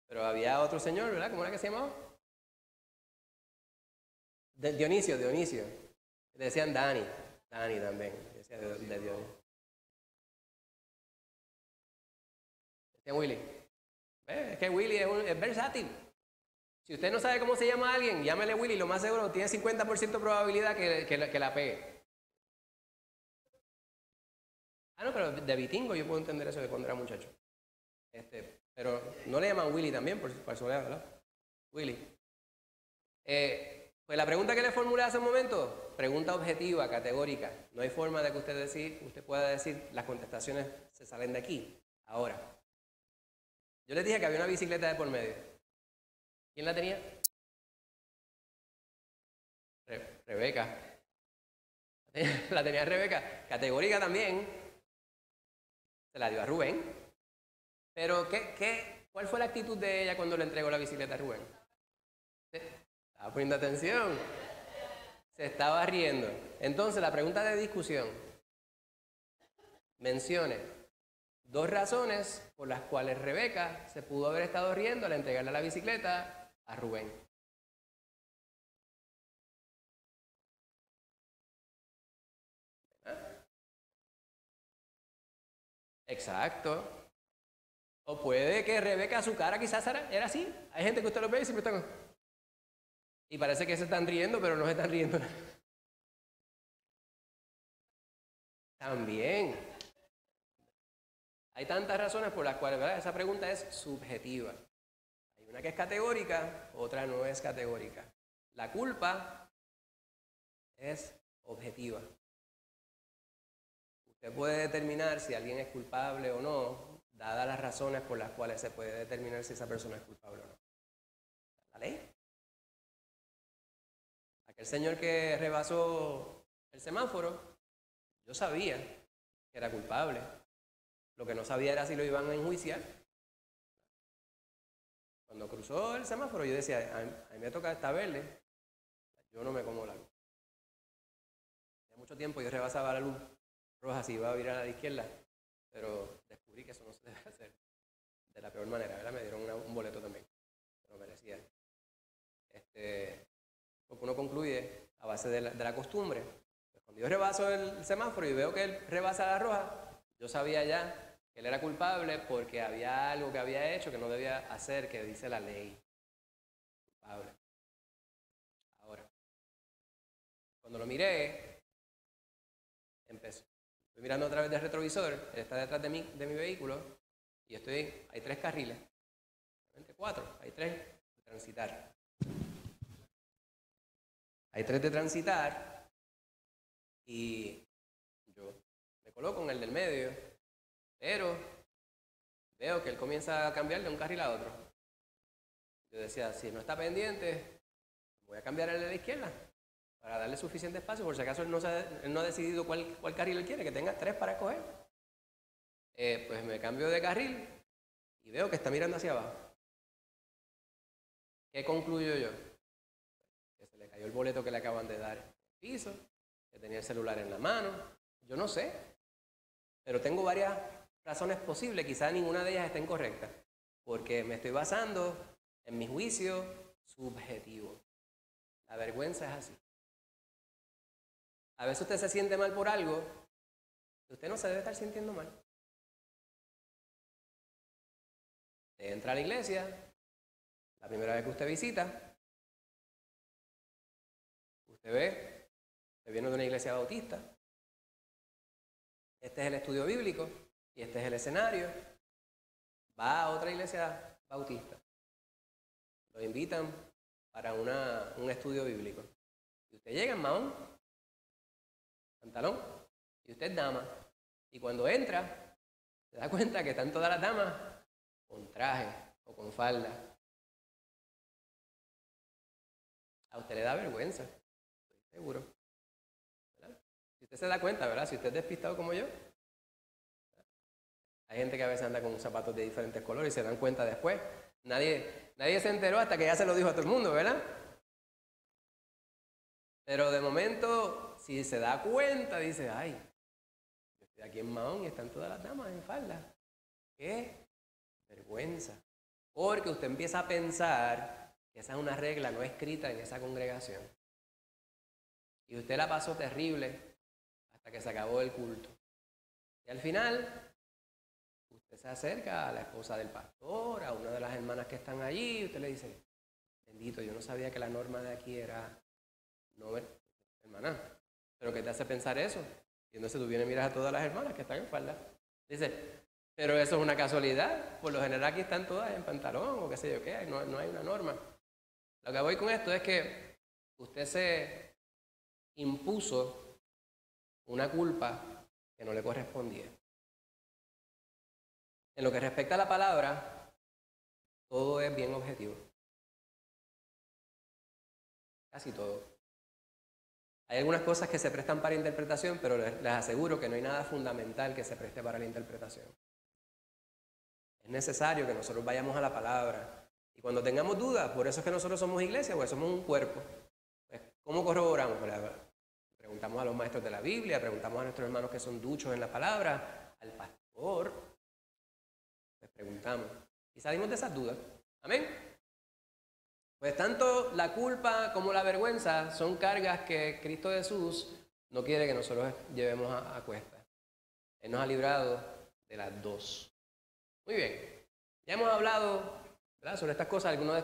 S1: Pero había otro señor, ¿verdad? ¿Cómo era que se llamaba? Dionisio. Le decían Dani también. Decía de Dionisio. Decían Willy. Es que Willy es versátil. Si usted no sabe cómo se llama a alguien, llámele Willy, lo más seguro tiene 50% de probabilidad que la pegue. No, pero de vikingo yo puedo entender eso de cuando era muchacho. Pero no le llaman Willy también, por casualidad, ¿verdad? Willy. Pues la pregunta que le formulé hace un momento, pregunta objetiva, categórica. No hay forma de que usted pueda decir, las contestaciones se salen de aquí. Ahora, yo les dije que había una bicicleta de por medio. ¿Quién la tenía? Rebeca. La tenía Rebeca. Categórica también. Se la dio a Rubén. Pero, ¿cuál fue la actitud de ella cuando le entregó la bicicleta a Rubén? Estaba poniendo atención. Se estaba riendo. Entonces, la pregunta de discusión. Mencione 2 razones por las cuales Rebeca se pudo haber estado riendo al entregarle la bicicleta a Rubén. Exacto. O puede que Rebeca, su cara quizás era así. Hay gente que usted lo ve y siempre están... Y parece que se están riendo, pero no se están riendo. También. Hay tantas razones por las cuales, ¿verdad? Esa pregunta es subjetiva. Hay una que es categórica, otra no es categórica. La culpa es objetiva. Usted puede determinar si alguien es culpable o no, dadas las razones por las cuales se puede determinar si esa persona es culpable o no. ¿La ley? Aquel señor que rebasó el semáforo, yo sabía que era culpable. Lo que no sabía era si lo iban a enjuiciar. Cuando cruzó el semáforo, yo decía, a mí me toca esta verde, yo no me como la luz. Hace mucho tiempo yo rebasaba la luz roja si iba a virar a la izquierda, pero descubrí que eso no se debe hacer de la peor manera, ¿verdad? Me dieron un boleto también, que lo merecía. Porque uno concluye a base de la costumbre. Pues cuando yo rebaso el semáforo y veo que él rebasa la roja, yo sabía ya que él era culpable porque había algo que había hecho que no debía hacer, que dice la ley. Culpable. Ahora, cuando lo miré, empezó. Estoy mirando a través del retrovisor, él está detrás de mi vehículo y hay 3 carriles. 4, hay 3 de transitar. Hay 3 de transitar y yo me coloco en el del medio, pero veo que él comienza a cambiar de un carril a otro. Yo decía, si no está pendiente, voy a cambiar el de la izquierda para darle suficiente espacio, por si acaso él no ha decidido cuál carril él quiere, que tenga 3 para escoger. Pues me cambio de carril y veo que está mirando hacia abajo. ¿Qué concluyo yo? Que se le cayó el boleto que le acaban de dar en el piso, que tenía el celular en la mano. Yo no sé, pero tengo varias razones posibles, quizás ninguna de ellas esté incorrecta, porque me estoy basando en mi juicio subjetivo. La vergüenza es así. A veces usted se siente mal por algo que usted no se debe estar sintiendo mal. Usted entra a la iglesia, la primera vez que usted visita, usted viene de una iglesia bautista, este es el estudio bíblico y este es el escenario. va a otra iglesia bautista. Lo invitan para un estudio bíblico. Y usted llega en mahón, pantalón, y usted es dama. Y cuando entra, se da cuenta que están todas las damas con traje o con falda. A usted le da vergüenza, estoy seguro. ¿Verdad? Si usted se da cuenta, ¿verdad? Si usted es despistado como yo. Hay gente que a veces anda con zapatos de diferentes colores y se dan cuenta después. Nadie se enteró hasta que ya se lo dijo a todo el mundo, ¿verdad? Pero de momento, si se da cuenta, dice, ay, yo estoy aquí en mahón y están todas las damas en falda. ¿Qué? Vergüenza. Porque usted empieza a pensar que esa es una regla no escrita en esa congregación. Y usted la pasó terrible hasta que se acabó el culto. Y al final, usted se acerca a la esposa del pastor, a una de las hermanas que están allí, y usted le dice, bendito, yo no sabía que la norma de aquí era no ver, hermana, pero ¿qué te hace pensar eso? Y entonces tú vienes y miras a todas las hermanas que están en falda. Dice, pero eso es una casualidad, por lo general aquí están todas en pantalón o qué sé yo qué, no hay una norma. Lo que voy con esto es que usted se impuso una culpa que no le correspondía. En lo que respecta a la palabra, todo es bien objetivo. Casi todo. Hay algunas cosas que se prestan para interpretación, pero les aseguro que no hay nada fundamental que se preste para la interpretación. Es necesario que nosotros vayamos a la palabra. Y cuando tengamos dudas, por eso es que nosotros somos iglesia, porque somos un cuerpo. Pues, ¿cómo corroboramos? Preguntamos a los maestros de la Biblia, preguntamos a nuestros hermanos que son duchos en la palabra, al pastor. Les preguntamos. Y salimos de esas dudas. Amén. Pues tanto la culpa como la vergüenza son cargas que Cristo Jesús no quiere que nosotros llevemos a cuestas. Él nos ha librado de las dos. Muy bien. Ya hemos hablado, ¿verdad?, sobre estas cosas. Algunas de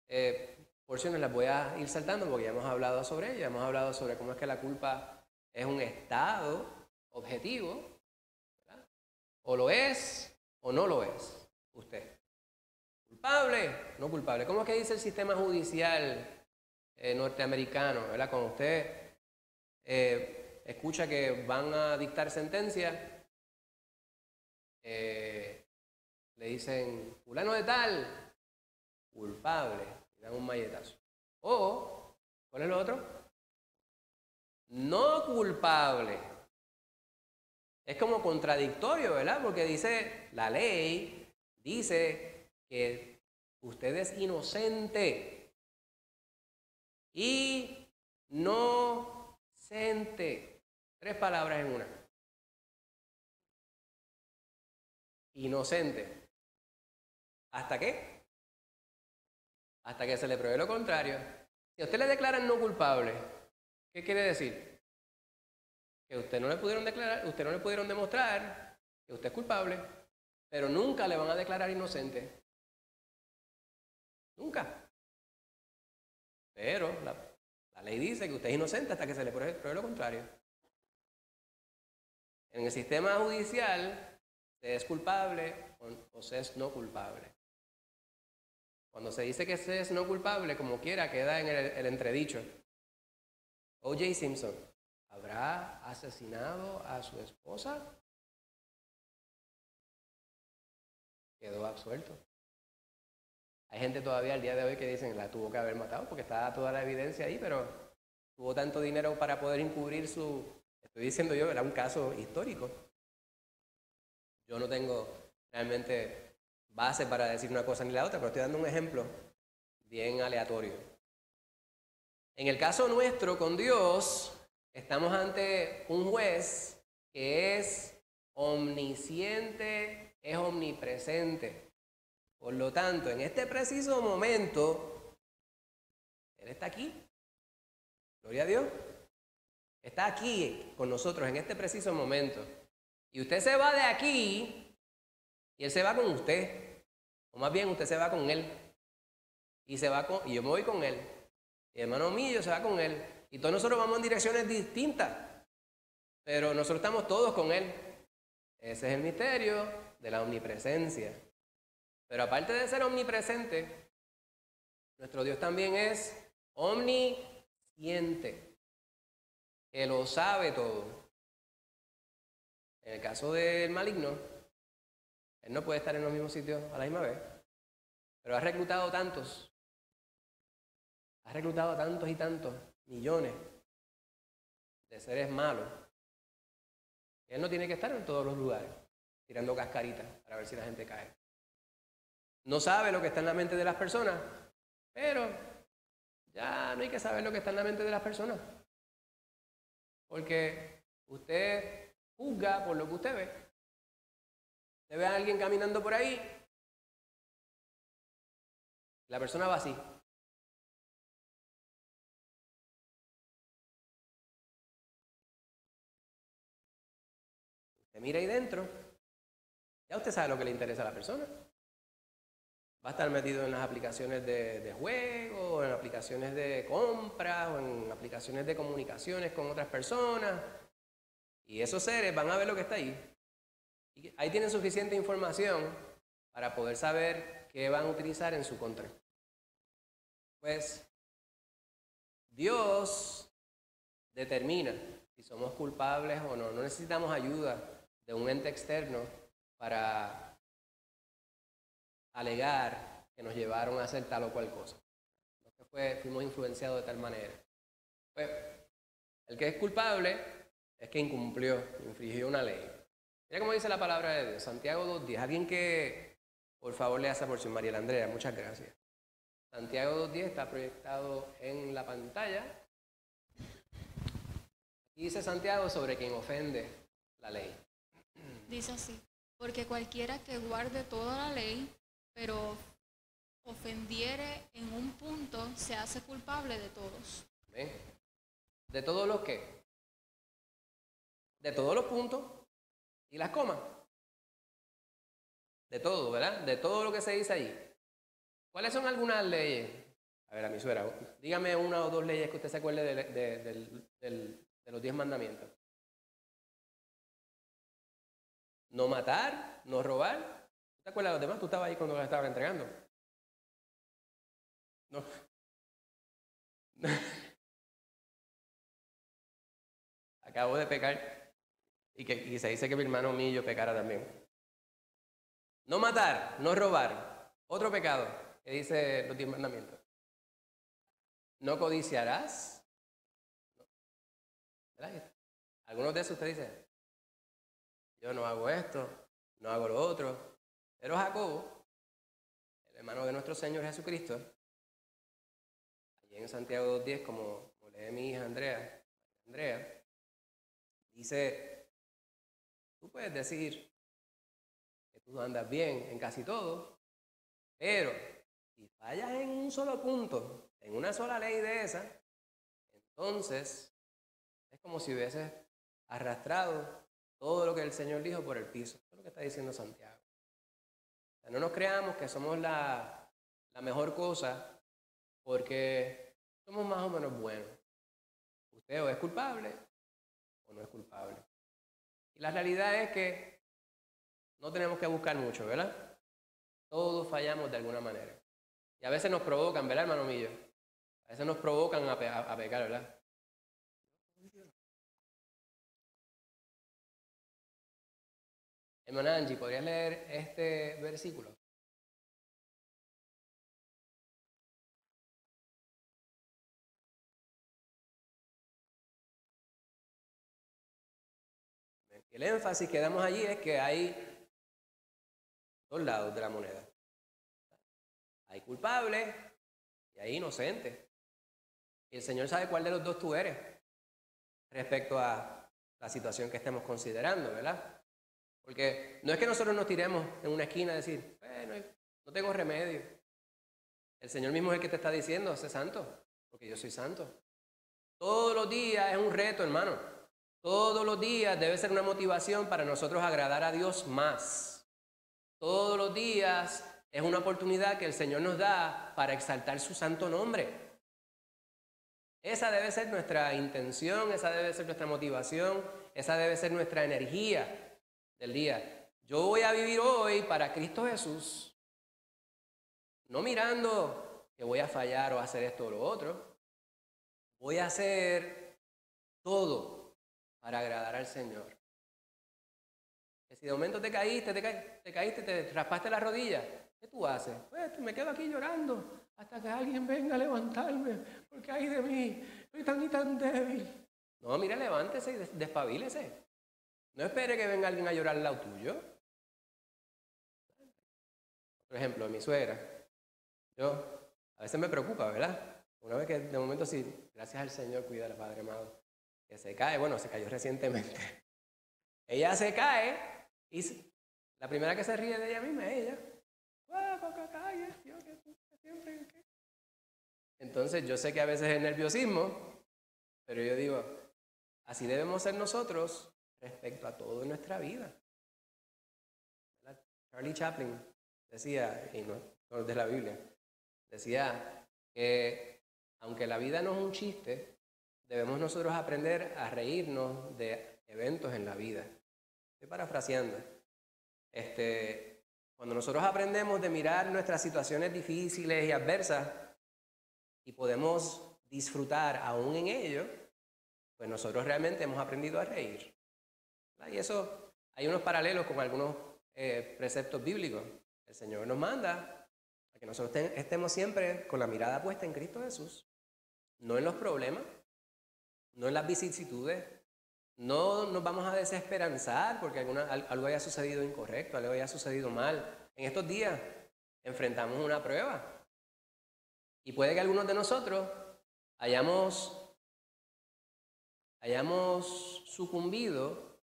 S1: estas porciones las voy a ir saltando porque ya hemos hablado sobre ellas. Hemos hablado sobre cómo es que la culpa es un estado objetivo, ¿verdad? O lo es o no lo es usted. ¿Culpable? No culpable. ¿Cómo es que dice el sistema judicial norteamericano? ¿Verdad? Cuando usted escucha que van a dictar sentencia, le dicen, fulano de tal, culpable, y dan un malletazo. O, ¿cuál es lo otro? No culpable. Es como contradictorio, ¿verdad? Porque dice, la ley dice que usted es inocente y inocente. 3 palabras en una. Inocente. ¿Hasta qué? Hasta que se le pruebe lo contrario. Si a usted le declaran no culpable, ¿qué quiere decir? Que usted no le pudieron declarar, usted no le pudieron demostrar que usted es culpable, pero nunca le van a declarar inocente. Nunca. Pero la ley dice que usted es inocente hasta que se le pruebe lo contrario. En el sistema judicial, se es culpable o se es no culpable. Cuando se dice que se es no culpable, como quiera, queda en el entredicho. O.J. Simpson, ¿habrá asesinado a su esposa? Quedó absuelto. Hay gente todavía al día de hoy que dicen la tuvo que haber matado porque está toda la evidencia ahí, pero tuvo tanto dinero para poder encubrir su... Estoy diciendo yo, era un caso histórico. Yo no tengo realmente base para decir una cosa ni la otra, pero estoy dando un ejemplo bien aleatorio. En el caso nuestro con Dios, estamos ante un juez que es omnisciente, es omnipresente. Por lo tanto, en este preciso momento, Él está aquí. Gloria a Dios. Está aquí con nosotros en este preciso momento. Y usted se va de aquí y Él se va con usted. O más bien, usted se va con Él. Y yo me voy con Él. Y el hermano mío se va con Él. Y todos nosotros vamos en direcciones distintas. Pero nosotros estamos todos con Él. Ese es el misterio de la omnipresencia. Pero aparte de ser omnipresente, nuestro Dios también es omnisciente, que lo sabe todo. En el caso del maligno, él no puede estar en los mismos sitios a la misma vez, pero ha reclutado y tantos millones de seres malos, que él no tiene que estar en todos los lugares, tirando cascaritas para ver si la gente cae. No sabe lo que está en la mente de las personas, pero ya no hay que saber lo que está en la mente de las personas, porque usted juzga por lo que usted ve. Usted ve a alguien caminando por ahí, la persona va así. Usted mira ahí dentro, ya usted sabe lo que le interesa a la persona. Va a estar metido en las aplicaciones de juego, o en aplicaciones de compra, o en aplicaciones de comunicaciones con otras personas. Y esos seres van a ver lo que está ahí. Y ahí tienen suficiente información para poder saber qué van a utilizar en su contra. Pues Dios determina si somos culpables o no. No necesitamos ayuda de un ente externo para alegar que nos llevaron a hacer tal o cual cosa. Nosotros fuimos influenciados de tal manera. Pues, el que es culpable es que incumplió, infringió una ley. Mira cómo dice la palabra de Dios, Santiago 2:10. Alguien que, por favor, lea esa porción, María Andrea, muchas gracias. Santiago 2:10 está proyectado en la pantalla. Aquí dice Santiago sobre quien ofende la ley.
S4: Dice así, porque cualquiera que guarde toda la ley, pero ofendiere en un punto, se hace culpable de todos.
S1: ¿Ven? ¿De todos los qué? De todos los puntos y las comas. De todo, ¿verdad? De todo lo que se dice allí. ¿Cuáles son algunas leyes? A ver, a mi suegra, dígame una o dos leyes que usted se acuerde de los 10 mandamientos. No matar, no robar. ¿Te acuerdas de los demás? Tú estabas ahí cuando los estaban entregando. No. Acabo de pecar y se dice que mi hermano Millo pecara también. No matar, no robar. Otro pecado que dice los 10 mandamientos. No codiciarás. ¿Verdad? Algunos de esos usted dice, yo no hago esto, no hago lo otro. Pero Jacobo, el hermano de nuestro Señor Jesucristo, allí en Santiago 2:10, como lee mi hija Andrea, dice, tú puedes decir que tú andas bien en casi todo, pero si fallas en un solo punto, en una sola ley de esa, entonces es como si hubieses arrastrado todo lo que el Señor dijo por el piso. Eso es lo que está diciendo Santiago. O sea, no nos creamos que somos la mejor cosa porque somos más o menos buenos. Usted o es culpable o no es culpable. Y la realidad es que no tenemos que buscar mucho, ¿verdad? Todos fallamos de alguna manera. Y a veces nos provocan, ¿verdad, hermano Millo? A veces nos provocan a pecar, ¿verdad? Hermana Angie, ¿podrías leer este versículo? El énfasis que damos allí es que hay dos lados de la moneda. Hay culpables y hay inocentes. Y el Señor sabe cuál de los dos tú eres respecto a la situación que estemos considerando, ¿verdad? Porque no es que nosotros nos tiremos en una esquina a decir, bueno, no tengo remedio. El Señor mismo es el que te está diciendo, sé santo, porque yo soy santo. Todos los días es un reto, hermano. Todos los días debe ser una motivación para nosotros agradar a Dios más. Todos los días es una oportunidad que el Señor nos da para exaltar su santo nombre. Esa debe ser nuestra intención, esa debe ser nuestra motivación, esa debe ser nuestra energía del día. Yo voy a vivir hoy para Cristo Jesús. no mirando que voy a fallar o hacer esto o lo otro. Voy a hacer todo para agradar al Señor. Que si de momento te caíste, te raspaste la rodilla, ¿qué tú haces? Pues me quedo aquí llorando hasta que alguien venga a levantarme, porque ay de mí, estoy tan y tan débil. No, mire, levántese y despabilese. No espere que venga alguien a llorar al lado tuyo. Por ejemplo, mi suegra. Yo, a veces me preocupa, ¿verdad? Una vez que de momento sí, gracias al Señor, cuida al Padre amado, que se cae, bueno, se cayó recientemente. Ella se cae y la primera que se ríe de ella misma es ella. Entonces yo sé que a veces es nerviosismo, pero yo digo, así debemos ser nosotros respecto a todo en nuestra vida. Charlie Chaplin decía, y no es de la Biblia, decía que aunque la vida no es un chiste, debemos nosotros aprender a reírnos de eventos en la vida. Estoy parafraseando. Cuando nosotros aprendemos de mirar nuestras situaciones difíciles y adversas y podemos disfrutar aún en ello, pues nosotros realmente hemos aprendido a reír. ¿Verdad? Y eso, hay unos paralelos con algunos preceptos bíblicos. El Señor nos manda a que nosotros estemos siempre con la mirada puesta en Cristo Jesús, no en los problemas, no en las vicisitudes. No nos vamos a desesperanzar porque algo haya sucedido incorrecto, algo haya sucedido mal. En estos días enfrentamos una prueba y puede que algunos de nosotros hayamos sucumbido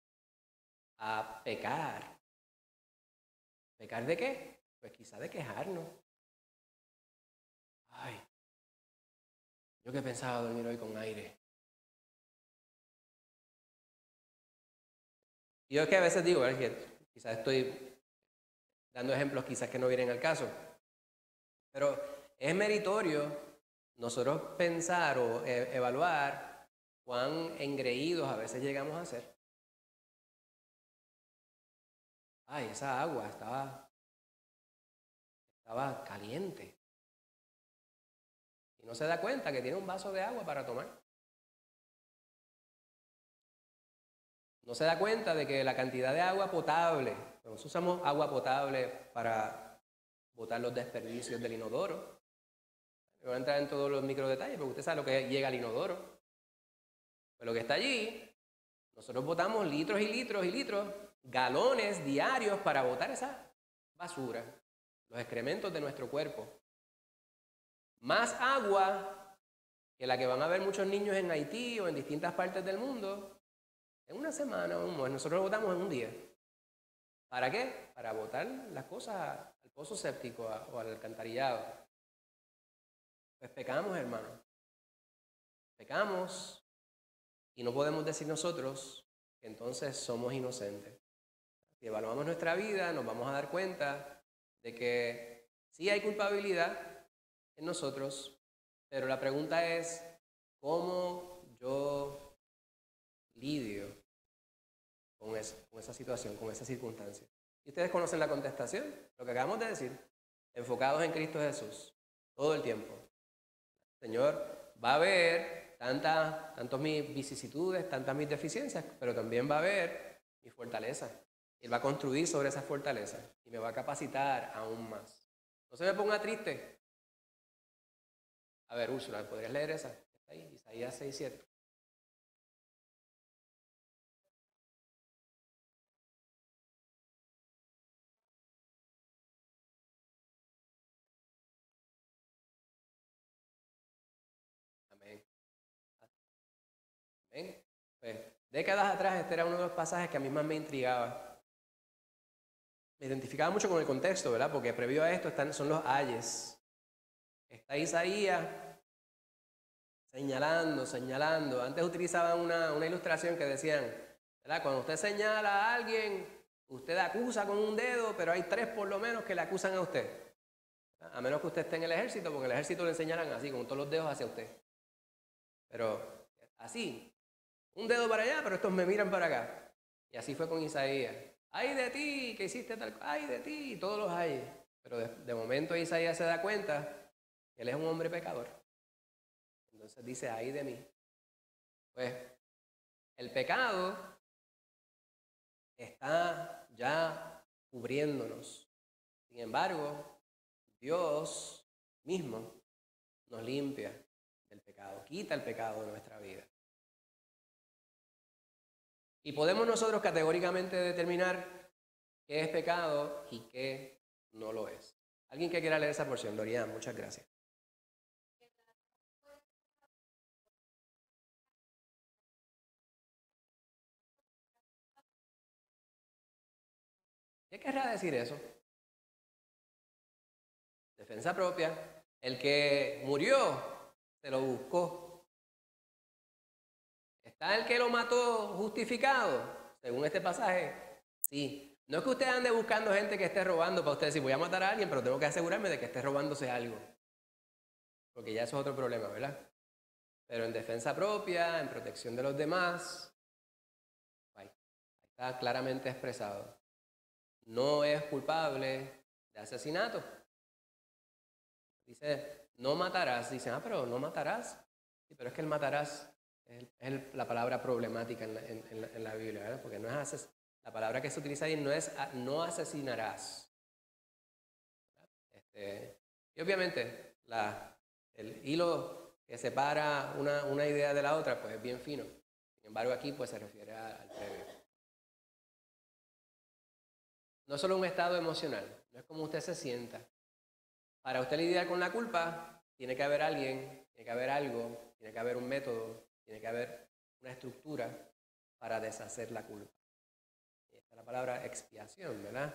S1: a pecar. ¿Pecar de qué? Pues quizá de quejarnos. Ay, yo que pensaba dormir hoy con aire. Y yo es que a veces digo, que quizás estoy dando ejemplos quizás que no vienen al caso, pero es meritorio nosotros pensar o evaluar cuán engreídos a veces llegamos a ser. Ay, esa agua estaba caliente. Y no se da cuenta que tiene un vaso de agua para tomar. No se da cuenta de que la cantidad de agua potable, nosotros usamos agua potable para botar los desperdicios del inodoro. No voy a entrar en todos los micro detalles, porque usted sabe lo que llega al inodoro. Pues lo que está allí, nosotros botamos litros y litros y litros, galones diarios para botar esa basura, los excrementos de nuestro cuerpo. Más agua que la que van a ver muchos niños en Haití o en distintas partes del mundo. En una semana o un mes, nosotros lo botamos en un día. ¿Para qué? Para botar las cosas al pozo séptico o al alcantarillado. Pues pecamos, hermano. Pecamos y no podemos decir nosotros que entonces somos inocentes. Si evaluamos nuestra vida, nos vamos a dar cuenta de que sí hay culpabilidad en nosotros, pero la pregunta es, ¿cómo yo lidio con esa situación, con esa circunstancia? Y ustedes conocen la contestación, lo que acabamos de decir, enfocados en Cristo Jesús, todo el tiempo. Señor, va a haber tantas mis vicisitudes, tantas mis deficiencias, pero también va a haber mi fortaleza. Él va a construir sobre esa fortaleza y me va a capacitar aún más. No se me ponga triste. A ver, Úrsula, ¿podrías leer esa? Está ahí, Isaías 6:7. Amén. Amén. Pues, décadas atrás este era uno de los pasajes que a mí más me intrigaba. Me identificaba mucho con el contexto, ¿verdad? Porque previo a esto son los ayes. Está Isaías señalando. Antes utilizaban una ilustración que decían, ¿verdad? Cuando usted señala a alguien, usted acusa con un dedo, pero hay 3 por lo menos que le acusan a usted. A menos que usted esté en el ejército, porque en el ejército le señalan así, con todos los dedos hacia usted. Pero así, un dedo para allá, pero estos me miran para acá. Y así fue con Isaías. ¡Ay de ti, que hiciste tal cosa! ¡Ay de ti! Y todos los ayes. Pero de momento Isaías se da cuenta que él es un hombre pecador. Entonces dice, ay de mí. Pues el pecado está ya cubriéndonos. Sin embargo, Dios mismo nos limpia del pecado, quita el pecado de nuestra vida. Y podemos nosotros categóricamente determinar qué es pecado y qué no lo es. ¿Alguien que quiera leer esa porción? Dorian, muchas gracias. ¿Qué querrá decir eso? Defensa propia. El que murió, se lo buscó. ¿Está el que lo mató justificado? Según este pasaje, sí. No es que usted ande buscando gente que esté robando para usted decir, voy a matar a alguien, pero tengo que asegurarme de que esté robándose algo. Porque ya eso es otro problema, ¿verdad? Pero en defensa propia, en protección de los demás, ahí está claramente expresado. No es culpable de asesinato. Dice, no matarás. Dicen, pero no matarás. Sí, pero es que el matarás es la palabra problemática en la Biblia, ¿verdad? Porque no es la palabra que se utiliza ahí no es no asesinarás. Y obviamente el hilo que separa una idea de la otra pues es bien fino. Sin embargo aquí pues se refiere al previo. No es solo un estado emocional, no es como usted se sienta. Para usted lidiar con la culpa tiene que haber alguien, tiene que haber algo, tiene que haber un método, tiene que haber una estructura para deshacer la culpa. Y esta es la palabra expiación, ¿verdad?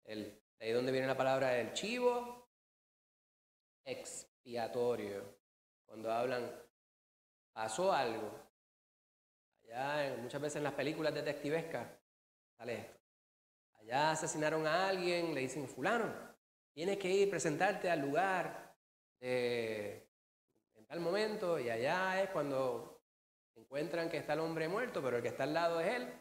S1: De ahí donde viene la palabra el chivo expiatorio. Cuando hablan, pasó algo. Allá, muchas veces en las películas detectivescas, sale esto. Allá asesinaron a alguien, le dicen, fulano, tienes que ir, presentarte al lugar en tal momento, y allá es cuando encuentran que está el hombre muerto, pero el que está al lado es él.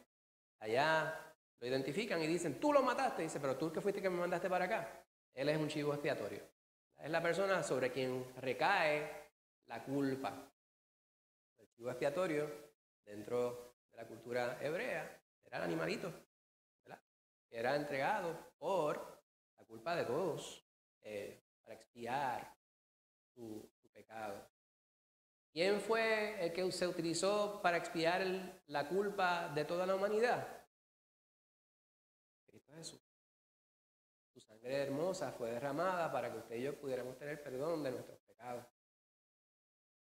S1: Allá lo identifican y dicen, tú lo mataste. Dice, pero tú que fuiste que me mandaste para acá. Él es un chivo expiatorio. Es la persona sobre quien recae la culpa. El chivo expiatorio, dentro de la cultura hebrea, era el animalito, ¿verdad? Que era entregado por la culpa de todos, para expiar su pecado. ¿Quién fue el que se utilizó para expiar la culpa de toda la humanidad? Cristo Jesús. Su sangre hermosa fue derramada para que usted y yo pudiéramos tener perdón de nuestros pecados.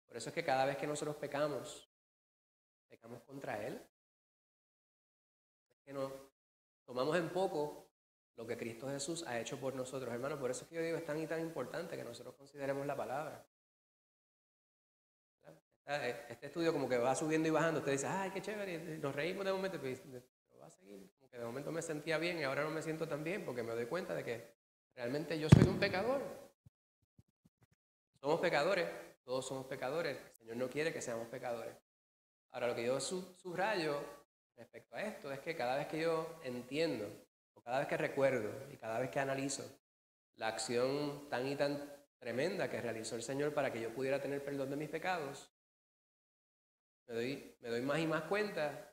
S1: Por eso es que cada vez que nosotros pecamos contra Él. Es que nos tomamos en poco lo que Cristo Jesús ha hecho por nosotros, hermanos. Por eso es que yo digo, es tan y tan importante que nosotros consideremos la palabra. Este estudio como que va subiendo y bajando. Usted dice, ay, qué chévere, nos reímos de momento, pero va a seguir. Como que de momento me sentía bien y ahora no me siento tan bien porque me doy cuenta de que realmente yo soy un pecador. Somos pecadores, todos somos pecadores. El Señor no quiere que seamos pecadores. Ahora, lo que yo subrayo respecto a esto es que cada vez que yo entiendo, o cada vez que recuerdo y cada vez que analizo la acción tan y tan tremenda que realizó el Señor para que yo pudiera tener perdón de mis pecados, me doy más y más cuenta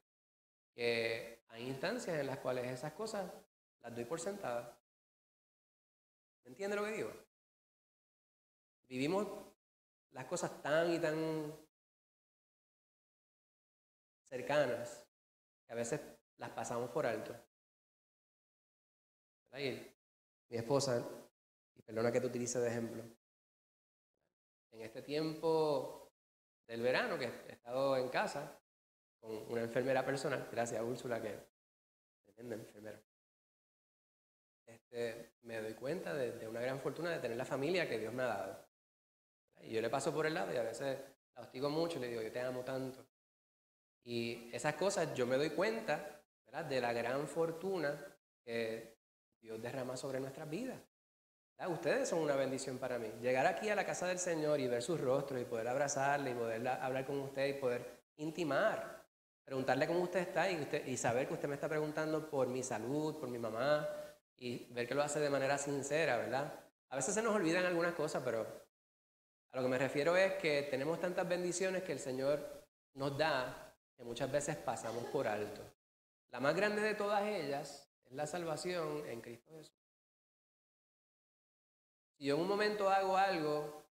S1: que hay instancias en las cuales esas cosas las doy por sentadas. ¿Me entiende lo que digo? Vivimos las cosas tan y tan cercanas que a veces las pasamos por alto. Y mi esposa, y perdona que te utilice de ejemplo, en este tiempo del verano que he estado en casa con una enfermera personal, gracias a Úrsula, que es tremenda enfermera, me doy cuenta de una gran fortuna de tener la familia que Dios me ha dado. Y yo le paso por el lado y a veces la hostigo mucho y le digo, yo te amo tanto. Y esas cosas yo me doy cuenta, ¿verdad?, de la gran fortuna que Dios derrama sobre nuestras vidas. ¿Verdad? Ustedes son una bendición para mí. Llegar aquí a la casa del Señor y ver sus rostros y poder abrazarle y poder hablar con usted y poder intimar, preguntarle cómo usted está y saber que usted me está preguntando por mi salud, por mi mamá y ver que lo hace de manera sincera, ¿verdad? A veces se nos olvidan algunas cosas, pero a lo que me refiero es que tenemos tantas bendiciones que el Señor nos da que muchas veces pasamos por alto. La más grande de todas ellas es la salvación en Cristo Jesús. Si yo en un momento hago algo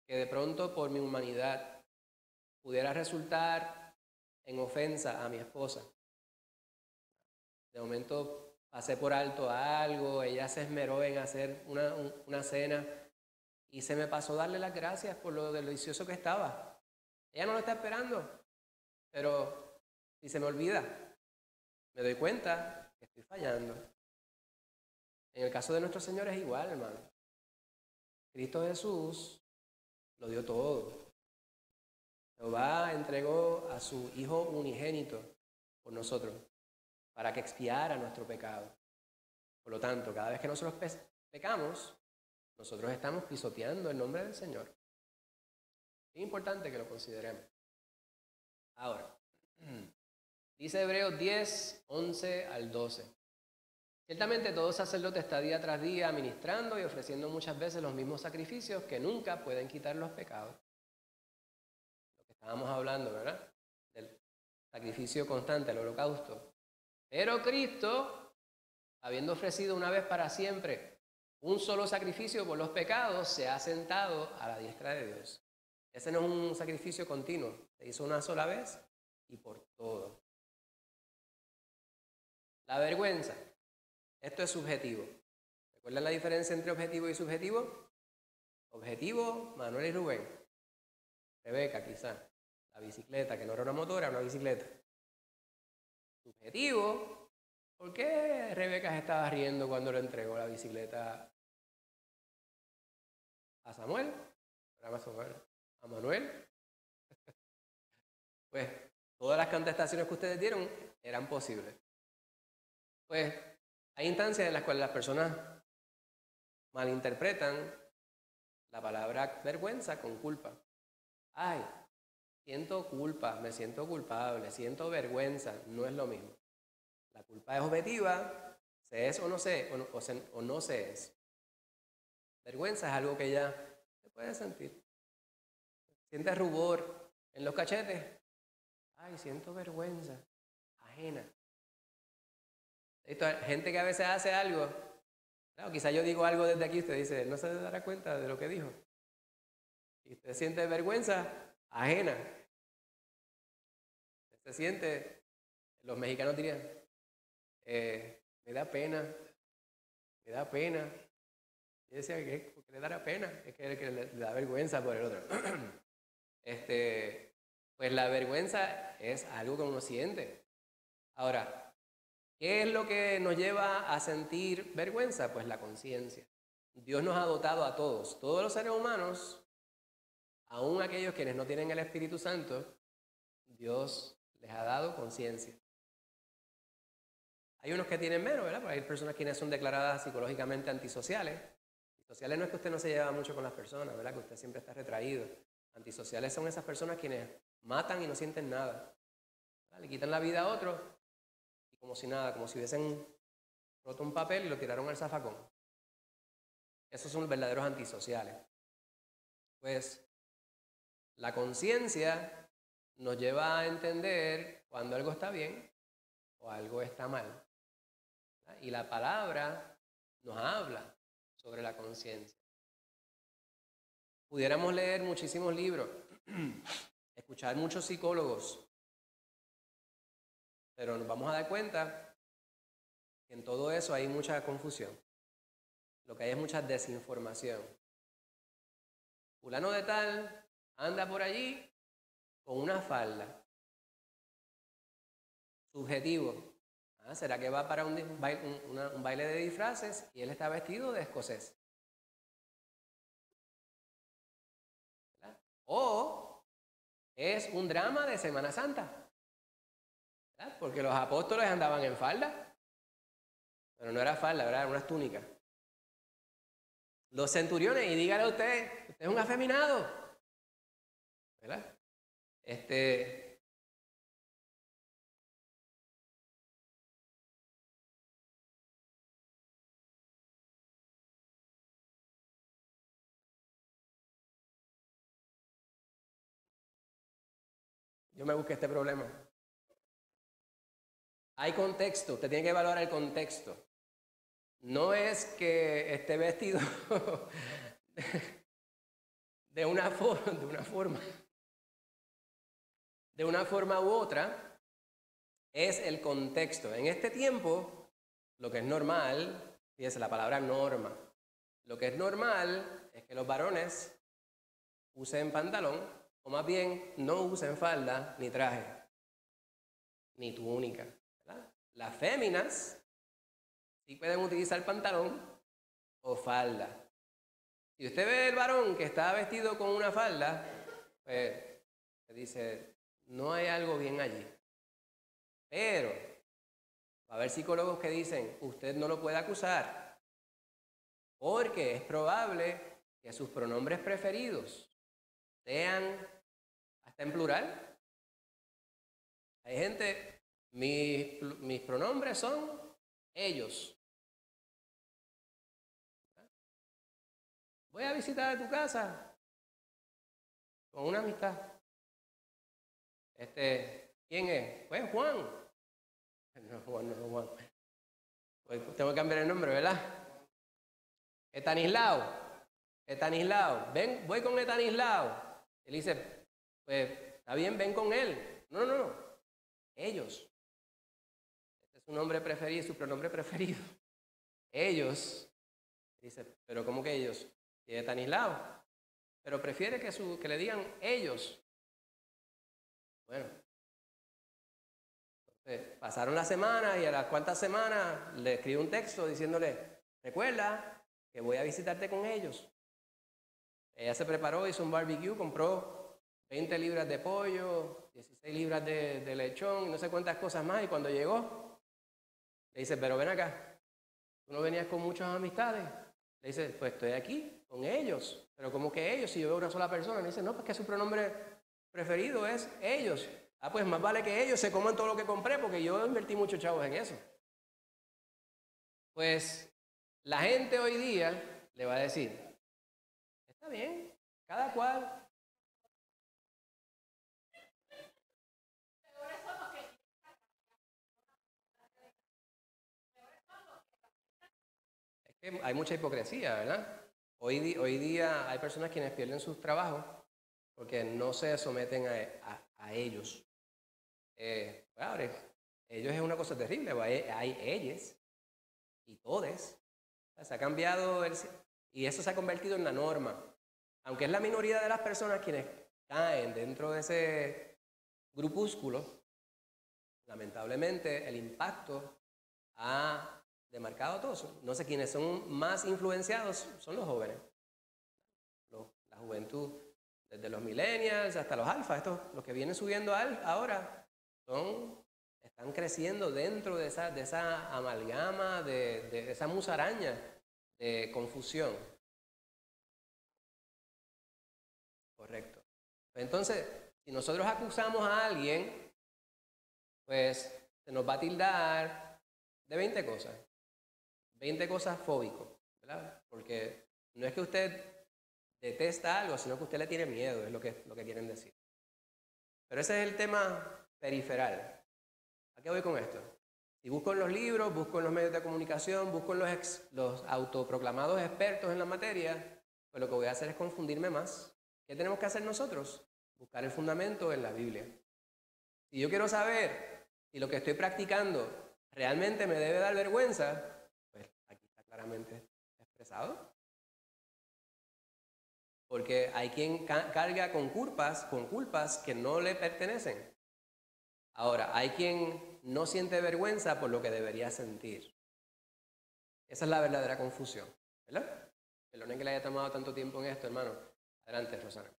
S1: que de pronto por mi humanidad pudiera resultar en ofensa a mi esposa, de momento pasé por alto a algo, ella se esmeró en hacer una cena y se me pasó darle las gracias por lo delicioso que estaba. Ella no lo está esperando, pero si se me olvida, me doy cuenta que estoy fallando. En el caso de nuestro Señor es igual, hermano. Cristo Jesús lo dio todo. Jehová entregó a su Hijo unigénito por nosotros, para que expiara nuestro pecado. Por lo tanto, cada vez que nosotros pecamos, nosotros estamos pisoteando el nombre del Señor. Es importante que lo consideremos. Ahora, dice Hebreos 10, 11 al 12. Ciertamente todo sacerdote está día tras día ministrando y ofreciendo muchas veces los mismos sacrificios que nunca pueden quitar los pecados. Lo que estábamos hablando, ¿verdad? Del sacrificio constante, el holocausto. Pero Cristo, habiendo ofrecido una vez para siempre un solo sacrificio por los pecados, se ha sentado a la diestra de Dios. Ese no es un sacrificio continuo, se hizo una sola vez y por todo. La vergüenza, esto es subjetivo. ¿Recuerdan la diferencia entre objetivo y subjetivo? Objetivo, Manuel y Rubén. Rebeca, quizá. La bicicleta, que no era una motora, era una bicicleta. Subjetivo, ¿por qué Rebeca se estaba riendo cuando le entregó la bicicleta a Samuel? ¿Era Samuel? ¿A Manuel? Pues todas las contestaciones que ustedes dieron eran posibles. Pues hay instancias en las cuales las personas malinterpretan la palabra vergüenza con culpa. Ay, siento culpa, me siento culpable, siento vergüenza, no es lo mismo. La culpa es objetiva, se es o no se, o no se es. Vergüenza es algo que ya se puede sentir. ¿Sientes rubor en los cachetes? Ay, siento vergüenza ajena. Hay gente que a veces hace algo, claro, quizá yo digo algo desde aquí, usted dice, no se dará cuenta de lo que dijo. Y usted siente vergüenza ajena. Se siente, los mexicanos dirían, me da pena, me da pena. Yo decía, ¿por qué le dará pena? Es que le da vergüenza por el otro. Pues la vergüenza es algo que uno siente. Ahora, ¿qué es lo que nos lleva a sentir vergüenza? Pues la conciencia. Dios nos ha dotado a todos los seres humanos, aún aquellos quienes no tienen el Espíritu Santo, Dios les ha dado conciencia. Hay unos que tienen menos, ¿verdad? Porque hay personas quienes son declaradas psicológicamente antisociales. Antisociales no es que usted no se lleva mucho con las personas, ¿verdad? Que usted siempre está retraído. Antisociales son esas personas quienes matan y no sienten nada, ¿verdad? Le quitan la vida a otro y como si nada, como si hubiesen roto un papel y lo tiraron al zafacón. Esos son los verdaderos antisociales. Pues la conciencia nos lleva a entender cuando algo está bien o algo está mal, ¿verdad? Y la palabra nos habla sobre la conciencia. Pudiéramos leer muchísimos libros, escuchar muchos psicólogos, pero nos vamos a dar cuenta que en todo eso hay mucha confusión. Lo que hay es mucha desinformación. Fulano de tal anda por allí con una falda. Subjetivo. ¿Será que va para un baile de disfraces y él está vestido de escocés? ¿Verdad? O es un drama de Semana Santa, ¿verdad? Porque los apóstoles andaban en falda, pero no era falda, ¿verdad? Eran unas túnicas. Los centuriones, y dígale a usted es un afeminado, ¿verdad? yo me busqué este problema. Hay contexto, usted tiene que evaluar el contexto. No es que esté vestido de una forma u otra, es el contexto. En este tiempo, lo que es normal, fíjese la palabra norma, lo que es normal es que los varones usen pantalón, o más bien no usen falda, ni traje, ni túnica, ¿verdad? Las féminas sí pueden utilizar pantalón o falda. Si usted ve el varón que está vestido con una falda, pues se dice, no hay algo bien allí. Pero va a haber psicólogos que dicen, usted no lo puede acusar, porque es probable que sus pronombres preferidos sean hasta en plural. Hay gente, mis pronombres son ellos. Voy a visitar tu casa con una amistad. ¿Quién es? Pues Juan. No, Juan. Pues tengo que cambiar el nombre, ¿verdad? Estanislao. Ven, voy con Estanislao. Él dice, pues está bien, ven con él. No. Ellos. Este es su nombre preferido, su pronombre preferido. Ellos. Dice, pero ¿cómo que ellos? Y Estanislao. Pero prefiere que le digan ellos. Bueno. Entonces, pasaron las semanas y a las cuantas semanas le escribo un texto diciéndole, recuerda que voy a visitarte con ellos. Ella se preparó, hizo un barbecue, compró 20 libras de pollo, 16 libras de lechón y no sé cuántas cosas más. Y cuando llegó, le dice, pero ven acá, ¿tú no venías con muchas amistades? Le dice, pues estoy aquí con ellos. Pero ¿cómo que ellos? Si yo veo una sola persona. Le dice, no, pues que su pronombre preferido es ellos. Ah, pues más vale que ellos se coman todo lo que compré porque yo invertí muchos chavos en eso. Pues la gente hoy día le va a decir, está bien, cada cual. Es que hay mucha hipocresía, ¿verdad? Hoy día hay personas quienes pierden sus trabajos porque no se someten a ellos. Claro, ellos es una cosa terrible, hay ellos y todes. Se ha cambiado y eso se ha convertido en la norma. Aunque es la minoría de las personas quienes caen dentro de ese grupúsculo, lamentablemente el impacto ha demarcado a todos. No sé quiénes son más influenciados, son los jóvenes. La juventud, desde los millennials hasta los alfa, los que vienen subiendo ahora, están creciendo dentro de esa amalgama, de esa musaraña de confusión. Correcto. Entonces, si nosotros acusamos a alguien, pues se nos va a tildar de 20 cosas. 20 cosas fóbicos, ¿verdad? Porque no es que usted detesta algo, sino que usted le tiene miedo, es lo que quieren decir. Pero ese es el tema periferal. ¿A qué voy con esto? Si busco en los libros, busco en los medios de comunicación, busco en los autoproclamados expertos en la materia, pues lo que voy a hacer es confundirme más. ¿Qué tenemos que hacer nosotros? Buscar el fundamento en la Biblia. Si yo quiero saber si lo que estoy practicando realmente me debe dar vergüenza, pues aquí está claramente expresado. Porque hay quien carga con culpas que no le pertenecen. Ahora, hay quien no siente vergüenza por lo que debería sentir. Esa es la verdadera confusión, ¿verdad? Perdonen que le haya tomado tanto tiempo en esto, hermano. Adelante, Rosana.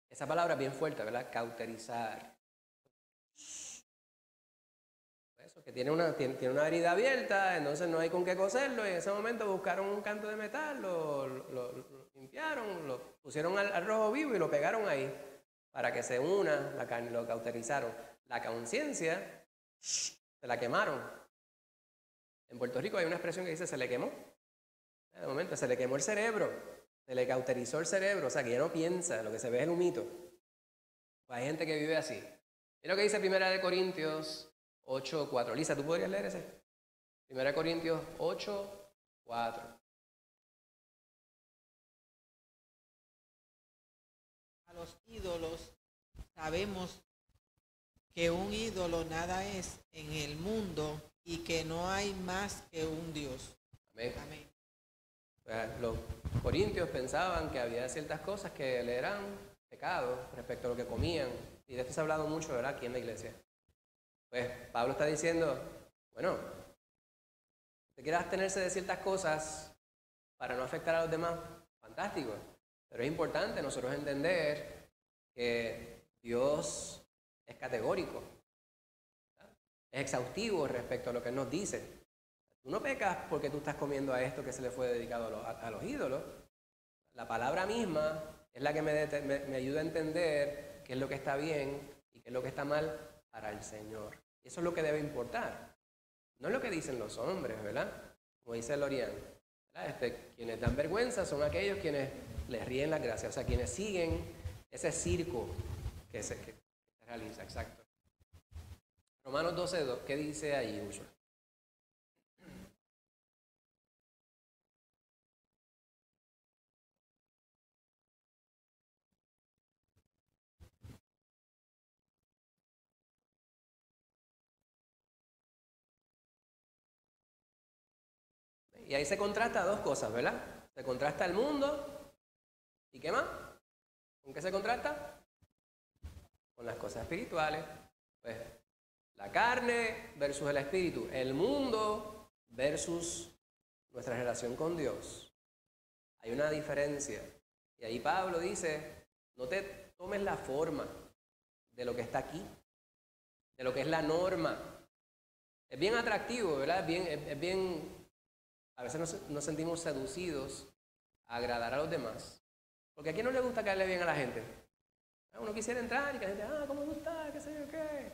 S1: Esa palabra es bien fuerte, ¿verdad? Cauterizar. Eso, que tiene una herida abierta, entonces no hay con qué coserlo, y en ese momento buscaron un canto de metal, lo limpiaron, lo pusieron al rojo vivo y lo pegaron ahí para que se una la carne, lo cauterizaron. La conciencia se la quemaron. En Puerto Rico hay una expresión que dice se le quemó. De momento, se le quemó el cerebro, se le cauterizó el cerebro, o sea, que ya no piensa, lo que se ve es el humito. Pues hay gente que vive así. Mira lo que dice 1 Corintios 8:4. Lisa, ¿tú podrías leer ese? 1 Corintios 8:4.
S5: A los ídolos sabemos que un ídolo nada es en el mundo y que no hay más que un Dios.
S1: Amén.
S5: Amén.
S1: Pues los corintios pensaban que había ciertas cosas que le eran pecados respecto a lo que comían. Y de esto se ha hablado mucho, ¿verdad?, aquí en la iglesia. Pues Pablo está diciendo, bueno, usted quiere abstenerse de ciertas cosas para no afectar a los demás, fantástico. Pero es importante nosotros entender que Dios es categórico, ¿verdad? Es exhaustivo respecto a lo que Él nos dice. Tú no pecas porque tú estás comiendo a esto que se le fue dedicado a los ídolos. La palabra misma es la que me ayuda a entender qué es lo que está bien y qué es lo que está mal para el Señor. Y eso es lo que debe importar. No es lo que dicen los hombres, ¿verdad? Como dice Lorian, quienes dan vergüenza son aquellos quienes les ríen las gracias, o sea, quienes siguen ese circo que se realiza, exacto. Romanos 12:2, ¿qué dice ahí, Ushua? Y ahí se contrasta dos cosas, ¿verdad? Se contrasta el mundo. ¿Y qué más? ¿Con qué se contrasta? Con las cosas espirituales. Pues la carne versus el espíritu. El mundo versus nuestra relación con Dios. Hay una diferencia. Y ahí Pablo dice, no te tomes la forma de lo que está aquí, de lo que es la norma. Es bien atractivo, ¿verdad? Es bien a veces nos sentimos seducidos a agradar a los demás. Porque a quién no le gusta caerle bien a la gente. Uno quisiera entrar y que la gente, ¿cómo gusta? ¿Qué sé yo qué?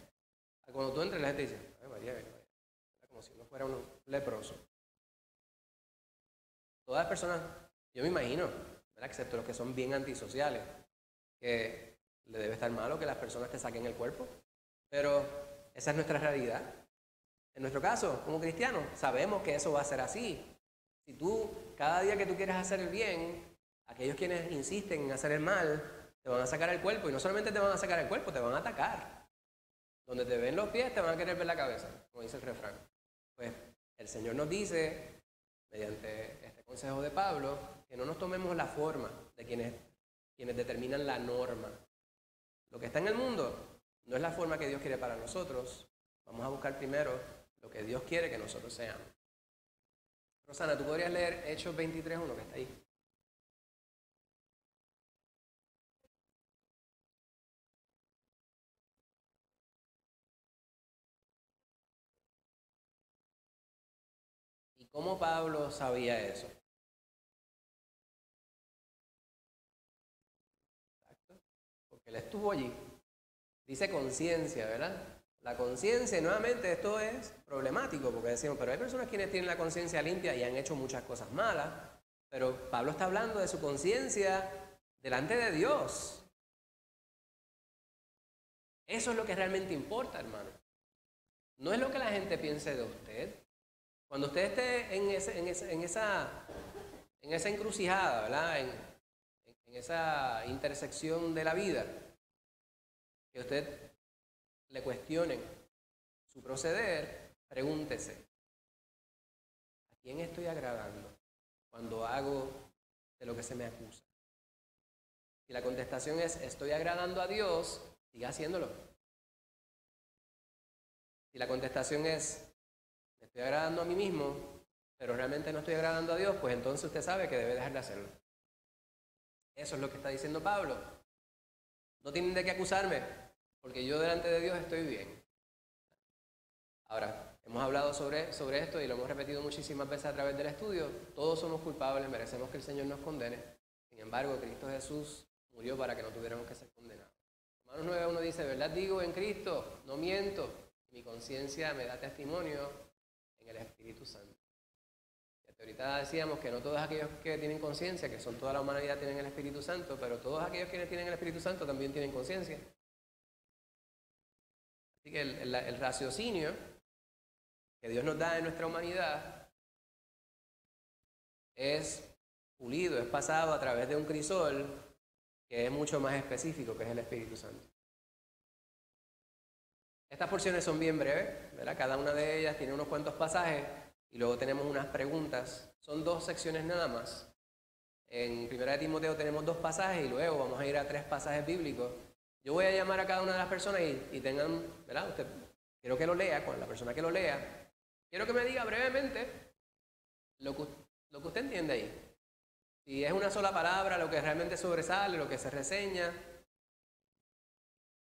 S1: Cuando tú entras, la gente dice, ay María, como si uno fuera un leproso. Todas las personas, yo me imagino, ¿verdad?, excepto los que son bien antisociales, que le debe estar malo que las personas te saquen el cuerpo. Pero esa es nuestra realidad. En nuestro caso, como cristianos, sabemos que eso va a ser así. Si tú, cada día que tú quieres hacer el bien, aquellos quienes insisten en hacer el mal, te van a sacar el cuerpo. Y no solamente te van a sacar el cuerpo, te van a atacar. Donde te ven los pies, te van a querer ver la cabeza, como dice el refrán. Pues el Señor nos dice, mediante este consejo de Pablo, que no nos tomemos la forma de quienes determinan la norma. Lo que está en el mundo no es la forma que Dios quiere para nosotros. Vamos a buscar primero lo que Dios quiere que nosotros seamos. Rosana, ¿tú podrías leer Hechos 23:1 que está ahí? ¿Y cómo Pablo sabía eso? Exacto. Porque él estuvo allí. Dice conciencia, ¿verdad? La conciencia, nuevamente, esto es problemático, porque decimos, pero hay personas quienes tienen la conciencia limpia y han hecho muchas cosas malas, pero Pablo está hablando de su conciencia delante de Dios. Eso es lo que realmente importa, hermano. No es lo que la gente piense de usted. Cuando usted esté en esa encrucijada, ¿verdad?, en esa intersección de la vida, que usted le cuestionen su proceder, pregúntese, ¿a quién estoy agradando cuando hago de lo que se me acusa? Si la contestación es, estoy agradando a Dios, siga haciéndolo. Si la contestación es, me estoy agradando a mí mismo, pero realmente no estoy agradando a Dios, pues entonces usted sabe que debe dejar de hacerlo. Eso es lo que está diciendo Pablo. No tienen de qué acusarme, porque yo delante de Dios estoy bien. Ahora, hemos hablado sobre esto y lo hemos repetido muchísimas veces a través del estudio. Todos somos culpables, merecemos que el Señor nos condene. Sin embargo, Cristo Jesús murió para que no tuviéramos que ser condenados. Romanos 9:1 dice, verdad digo en Cristo, no miento. Mi conciencia me da testimonio en el Espíritu Santo. Y ahorita decíamos que no todos aquellos que tienen conciencia, que son toda la humanidad, tienen el Espíritu Santo, pero todos aquellos que tienen el Espíritu Santo también tienen conciencia. Así que el raciocinio que Dios nos da en nuestra humanidad es pulido, es pasado a través de un crisol que es mucho más específico, que es el Espíritu Santo. Estas porciones son bien breves, ¿verdad? Cada una de ellas tiene unos cuantos pasajes y luego tenemos unas preguntas. Son 2 secciones nada más. En 1 Timoteo tenemos 2 pasajes y luego vamos a ir a 3 pasajes bíblicos. Yo voy a llamar a cada una de las personas y tengan, ¿verdad? Usted, quiero que lo lea, con la persona que lo lea, quiero que me diga brevemente lo que usted entiende ahí. Si es una sola palabra, lo que realmente sobresale, lo que se reseña,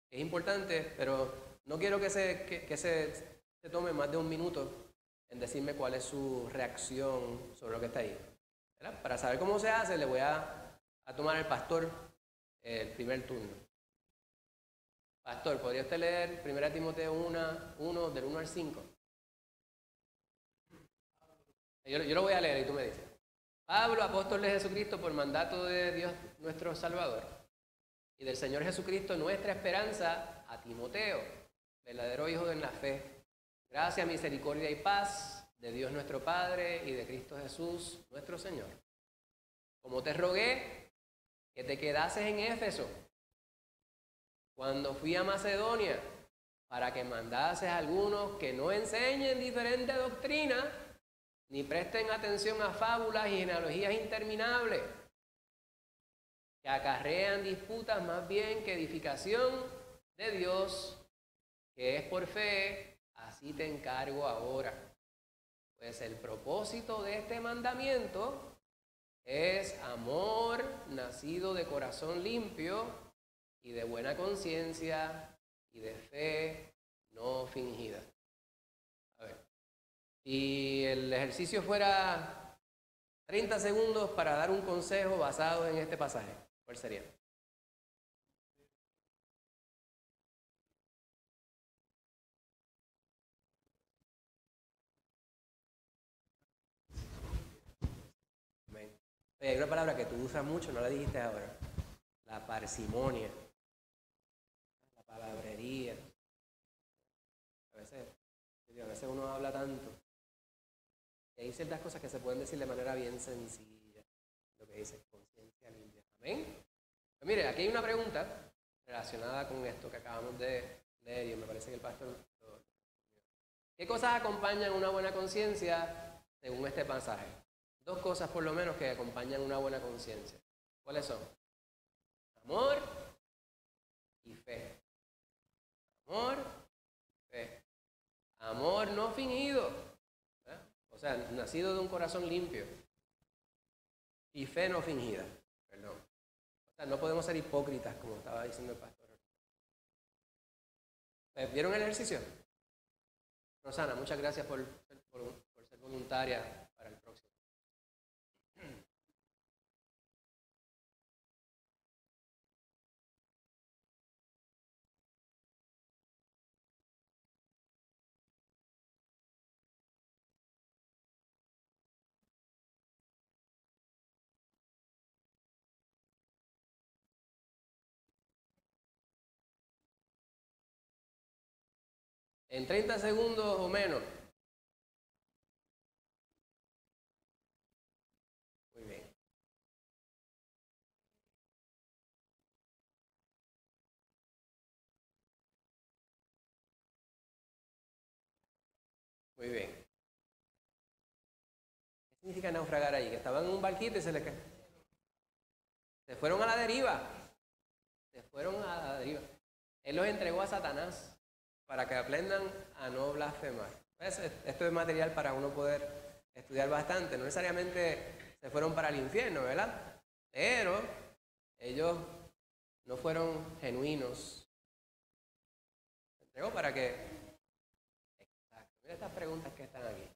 S1: es importante, pero no quiero que se tome más de 1 minuto en decirme cuál es su reacción sobre lo que está ahí, ¿verdad? Para saber cómo se hace, le voy a tomar al pastor el primer turno. Pastor, ¿podría usted leer 1 Timoteo 1, del 1 al 5? Yo lo voy a leer y tú me dices. Pablo, apóstol de Jesucristo, por mandato de Dios nuestro Salvador y del Señor Jesucristo, nuestra esperanza, a Timoteo, verdadero hijo en la fe. Gracia, misericordia y paz de Dios nuestro Padre y de Cristo Jesús, nuestro Señor. Como te rogué que te quedases en Éfeso cuando fui a Macedonia, para que mandases a algunos que no enseñen diferente doctrina, ni presten atención a fábulas y genealogías interminables, que acarrean disputas más bien que edificación de Dios, que es por fe, así te encargo ahora. Pues el propósito de este mandamiento es amor nacido de corazón limpio y de buena conciencia y de fe no fingida. A ver, si el ejercicio fuera 30 segundos para dar un consejo basado en este pasaje, ¿cuál sería? Amén. Oye, hay una palabra que tú usas mucho, no la dijiste ahora. La parsimonia. La palabrería. A veces uno habla tanto. Y hay ciertas cosas que se pueden decir de manera bien sencilla. Lo que dice conciencia limpia. Amén. Pues mire, aquí hay una pregunta relacionada con esto que acabamos de leer y me parece que el pastor lo. ¿Qué cosas acompañan una buena conciencia según este pasaje? 2 cosas por lo menos que acompañan una buena conciencia. ¿Cuáles son? Amor y fe. Amor, fe. Amor no fingido, ¿verdad? O sea, nacido de un corazón limpio. Y fe no fingida, perdón. O sea, no podemos ser hipócritas, como estaba diciendo el pastor. ¿Vieron el ejercicio? Rosana, muchas gracias por ser voluntaria para el próximo. En 30 segundos o menos. Muy bien. Muy bien. ¿Qué significa naufragar ahí? Que estaban en un barquito y se fueron a la deriva. Se fueron a la deriva. Él los entregó a Satanás para que aprendan a no blasfemar. Esto es material para uno poder estudiar bastante. No necesariamente se fueron para el infierno, ¿verdad? Pero ellos no fueron genuinos. Se entregó para que. Exacto. Mira estas preguntas que están aquí.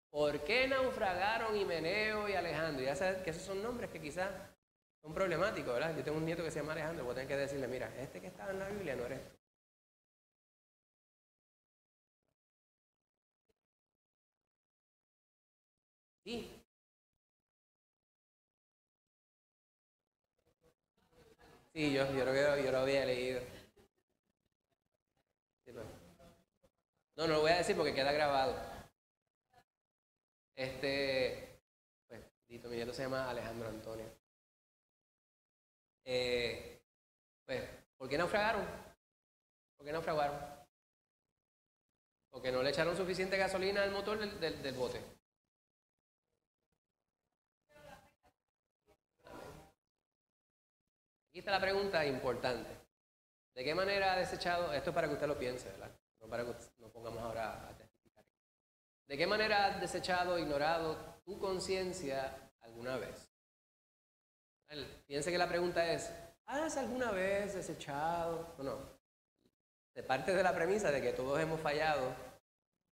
S1: ¿Por qué naufragaron Himeneo y Alejandro? Ya sabes que esos son nombres que quizás son problemáticos, ¿verdad? Yo tengo un nieto que se llama Alejandro, voy a tener que decirle, mira, este que estaba en la Biblia no eres tú. Sí. Sí, yo creo que yo lo había leído. Sí, pues. No, no lo voy a decir porque queda grabado. Pues, dito, mi nieto se llama Alejandro Antonio. Pues, ¿por qué naufragaron? ¿Por qué naufragaron? Porque no le echaron suficiente gasolina al motor del bote. Aquí está la pregunta importante. ¿De qué manera ha desechado? Esto es para que usted lo piense, ¿verdad? No para que nos pongamos ahora a testificar. ¿De qué manera has desechado, ignorado tu conciencia alguna vez? Piense que la pregunta es, ¿has alguna vez desechado? No, se parte de la premisa de que todos hemos fallado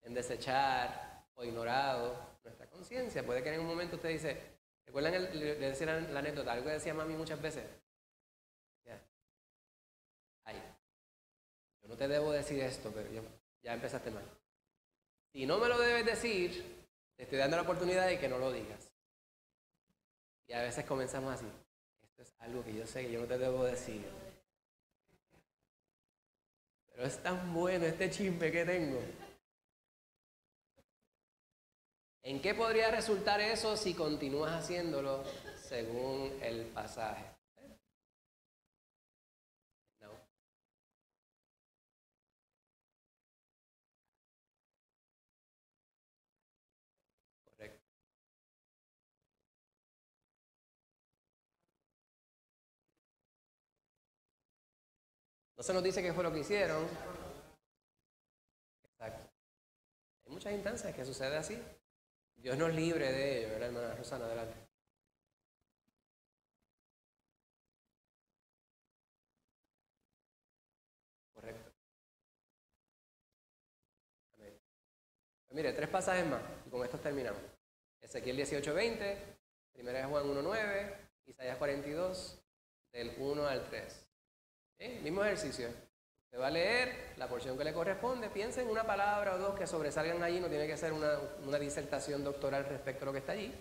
S1: en desechar o ignorado nuestra conciencia. Puede que en un momento usted dice, ¿recuerdan le decía la anécdota? Algo que decía mami muchas veces. Ay, yo no te debo decir esto, pero ya empezaste mal. Si no me lo debes decir, te estoy dando la oportunidad de que no lo digas. Y a veces comenzamos así. Esto es algo que yo sé que yo no te debo decir. Pero es tan bueno este chisme que tengo. ¿En qué podría resultar eso si continúas haciéndolo según el pasaje? No. Correcto. No se nos dice qué fue lo que hicieron. Exacto. Hay muchas instancias que sucede así. Dios nos libre de ello, ¿verdad, hermana Rosana? Adelante. Correcto. Amén. Pues mire, 3 pasajes más y con estos terminamos. Ezequiel 18:20, 1 Juan 1:9, Isaías 42, del 1 al 3. ¿Sí? Mismo ejercicio. Se va a leer la porción que le corresponde. Piensa en una palabra o dos que sobresalgan allí. No tiene que ser una disertación doctoral respecto a lo que está allí.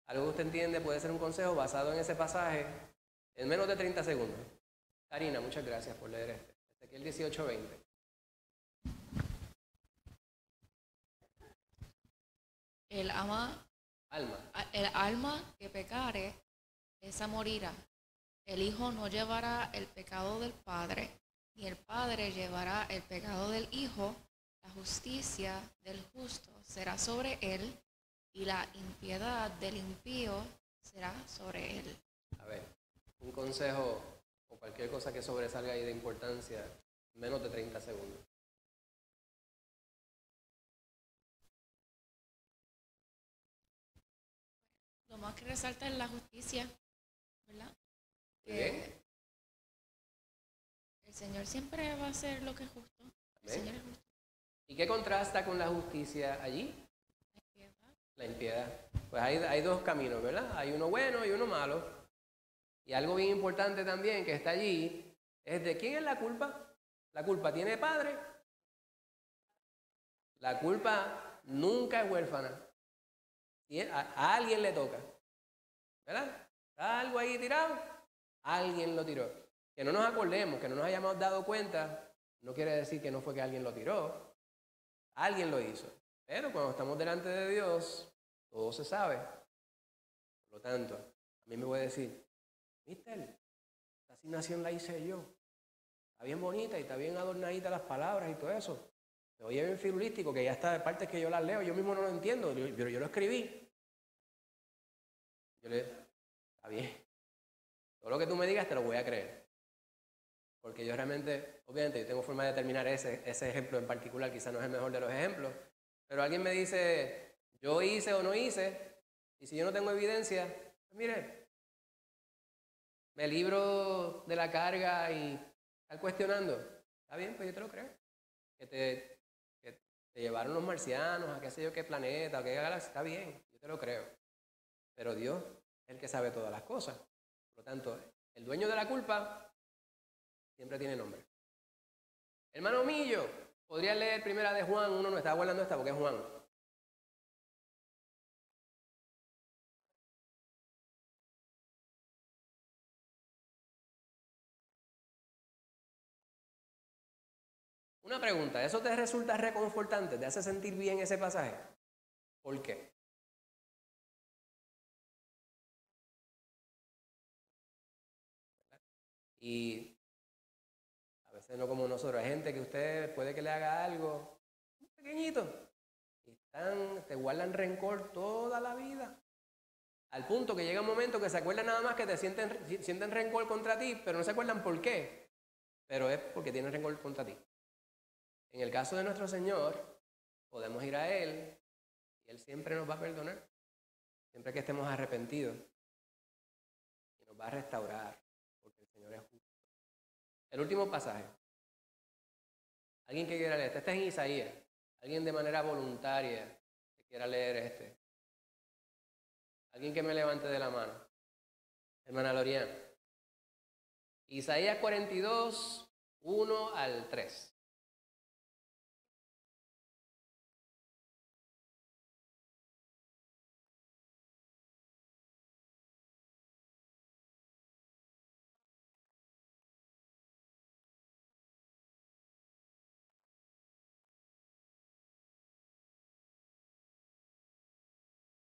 S1: Algo que usted entiende puede ser un consejo basado en ese pasaje en menos de 30 segundos. Karina, muchas gracias por leer este. Ezequiel 18:20.
S4: El alma que pecare, esa morirá. El Hijo no llevará el pecado del Padre, ni el Padre llevará el pecado del Hijo. La justicia del justo será sobre él, y la impiedad del impío será sobre él.
S1: A ver, un consejo o cualquier cosa que sobresalga ahí de importancia, menos de 30 segundos.
S4: Lo más que resalta es la justicia, ¿verdad?
S1: Muy bien.
S4: Que el Señor siempre va a hacer lo que es justo. El
S1: Amén.
S4: Señor es justo.
S1: ¿Y qué contrasta con la justicia allí?
S4: La impiedad.
S1: La impiedad. Pues hay dos caminos, ¿verdad? Hay uno bueno y uno malo. Y algo bien importante también que está allí es de quién es la culpa. ¿La culpa tiene padre? La culpa nunca es huérfana. Y a alguien le toca. ¿Verdad? ¿Está algo ahí tirado? Alguien lo tiró. Que no nos acordemos, que no nos hayamos dado cuenta, no quiere decir que no fue que alguien lo tiró. Alguien lo hizo. Pero cuando estamos delante de Dios, todo se sabe. Por lo tanto, a mí me voy a decir, mister, esta asignación la hice yo. Está bien bonita y está bien adornadita las palabras y todo eso. Se oye bien firulístico, que ya está de partes que yo las leo, yo mismo no lo entiendo, pero yo lo escribí. Está bien. Todo lo que tú me digas te lo voy a creer. Porque yo realmente, obviamente, yo tengo forma de determinar ese ejemplo en particular, quizás no es el mejor de los ejemplos, pero alguien me dice, yo hice o no hice, y si yo no tengo evidencia, pues mire, me libro de la carga y estar cuestionando. Está bien, pues yo te lo creo. Que te llevaron los marcianos a qué sé yo qué planeta, a qué galaxia, está bien, yo te lo creo. Pero Dios es el que sabe todas las cosas. Por lo tanto, el dueño de la culpa siempre tiene nombre. Hermano Millo, podría leer 1 Juan 1, no estaba guardando esta porque es Juan. Una pregunta, ¿eso te resulta reconfortante? ¿Te hace sentir bien ese pasaje? ¿Por qué? Y a veces no como nosotros, hay gente que usted puede que le haga algo pequeñito y te guardan rencor toda la vida. Al punto que llega un momento que se acuerdan nada más que sienten rencor contra ti, pero no se acuerdan por qué. Pero es porque tienen rencor contra ti. En el caso de nuestro Señor, podemos ir a Él y Él siempre nos va a perdonar. Siempre que estemos arrepentidos. Y nos va a restaurar, porque el Señor es justo. El último pasaje. Alguien que quiera leer este es en Isaías. Alguien de manera voluntaria que quiera leer este. Alguien que me levante de la mano. Hermana Loriana. Isaías 42, 1 al 3.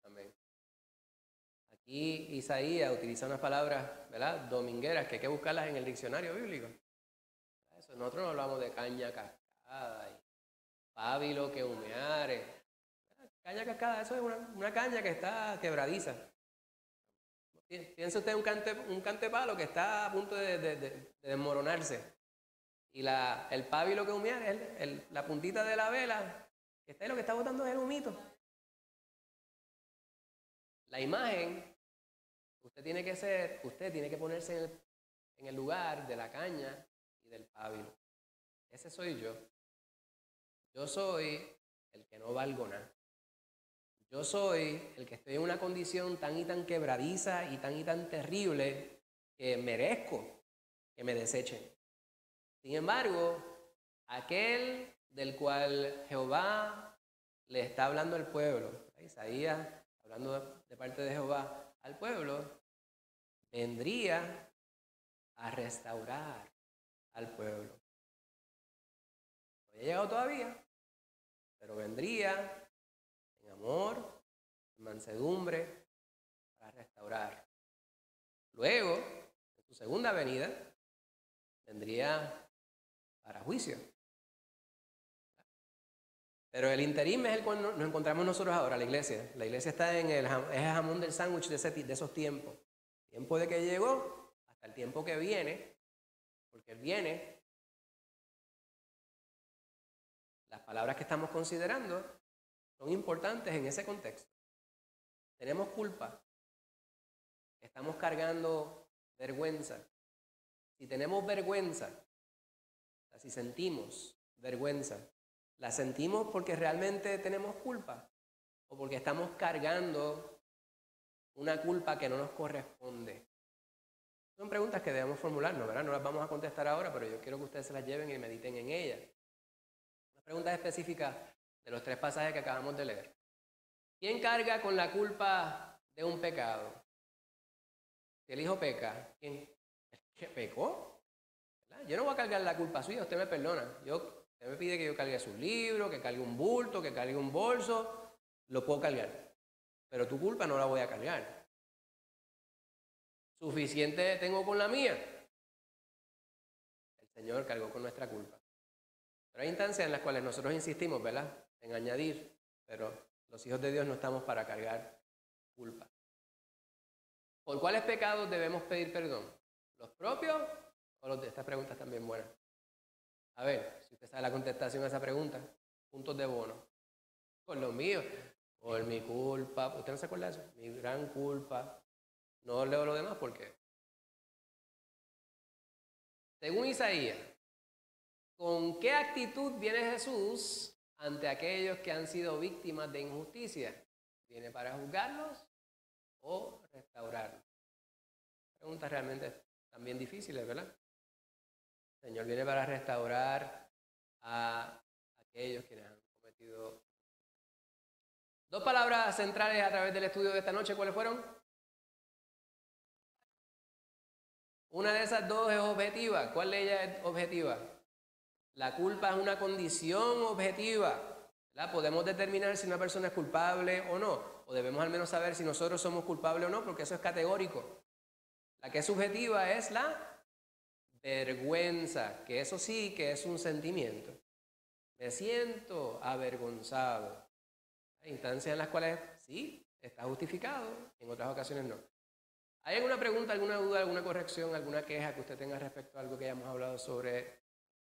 S1: Amén. Aquí Isaías utiliza unas palabras, ¿verdad?, domingueras, que hay que buscarlas en el diccionario bíblico. Eso, nosotros no hablamos de caña cascada y pábilo que humeare. Caña cascada, eso es una caña que está quebradiza. Piensa usted un cantepalo que está a punto de desmoronarse. Y el pábilo que humeare es la puntita de la vela, que está ahí, lo que está botando es el humito. La imagen, usted tiene que ponerse en el lugar de la caña y del pábilo. Ese soy yo. Yo soy el que no valgo nada. Yo soy el que estoy en una condición tan y tan quebradiza y tan terrible que merezco que me desechen. Sin embargo, aquel del cual Jehová le está hablando al pueblo, Isaías hablando de parte de Jehová al pueblo, vendría a restaurar al pueblo. No había llegado todavía, pero vendría en amor, en mansedumbre, para restaurar. Luego, en su segunda venida, vendría para juicio. Pero el interim es el cual nos encontramos nosotros ahora, la iglesia. La iglesia está es el jamón del sándwich de esos tiempos. Tiempo de que llegó hasta el tiempo que viene, porque Él viene. Las palabras que estamos considerando son importantes en ese contexto. Tenemos culpa. Estamos cargando vergüenza. Si tenemos vergüenza, si sentimos vergüenza, ¿la sentimos porque realmente tenemos culpa? ¿O porque estamos cargando una culpa que no nos corresponde? Son preguntas que debemos formularnos, ¿verdad? No las vamos a contestar ahora, pero yo quiero que ustedes se las lleven y mediten en ellas. Una pregunta específica de los 3 pasajes que acabamos de leer. ¿Quién carga con la culpa de un pecado? Si el hijo peca, ¿quién? ¿El que pecó? ¿Verdad? Yo no voy a cargar la culpa suya, usted me perdona. Usted me pide que yo cargue sus libros, que cargue un bulto, que cargue un bolso, lo puedo cargar. Pero tu culpa no la voy a cargar. Suficiente tengo con la mía. El Señor cargó con nuestra culpa. Pero hay instancias en las cuales nosotros insistimos, ¿verdad?, en añadir, pero los hijos de Dios no estamos para cargar culpa. ¿Por cuáles pecados debemos pedir perdón? ¿Los propios o los de estas preguntas también buenas? A ver, si usted sabe la contestación a esa pregunta, puntos de bono. Por los míos, por mi culpa. ¿Usted no se acuerda de eso? Mi gran culpa. No leo lo demás porque, según Isaías, ¿con qué actitud viene Jesús ante aquellos que han sido víctimas de injusticia? ¿Viene para juzgarlos o restaurarlos? Preguntas realmente también difíciles, ¿verdad? El Señor viene para restaurar a aquellos quienes han cometido. 2 palabras centrales a través del estudio de esta noche, ¿cuáles fueron? Una de esas 2 es objetiva. ¿Cuál de ellas es objetiva? La culpa es una condición objetiva, ¿verdad? Podemos determinar si una persona es culpable o no, o debemos al menos saber si nosotros somos culpables o no, porque eso es categórico. La que es subjetiva es la vergüenza, que eso sí que es un sentimiento. Me siento avergonzado. Hay instancias en las cuales sí, está justificado, en otras ocasiones no. ¿Hay alguna pregunta, alguna duda, alguna corrección, alguna queja que usted tenga respecto a algo que hayamos hablado sobre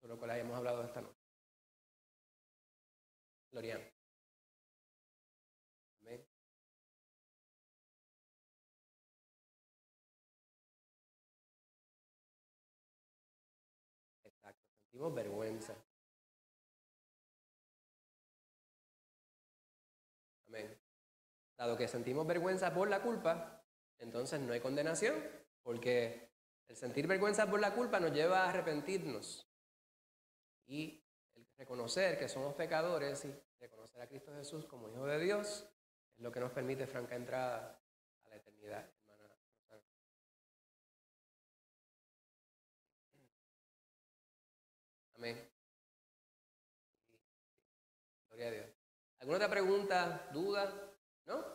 S1: lo cual hayamos hablado esta noche? Glorian. Amén. Exacto, sentimos vergüenza. Amén. Dado que sentimos vergüenza por la culpa, entonces no hay condenación, porque el sentir vergüenza por la culpa nos lleva a arrepentirnos y el reconocer que somos pecadores y reconocer a Cristo Jesús como Hijo de Dios es lo que nos permite franca entrada a la eternidad, hermana. Amén. Gloria a Dios. ¿Alguna otra pregunta, duda? ¿No?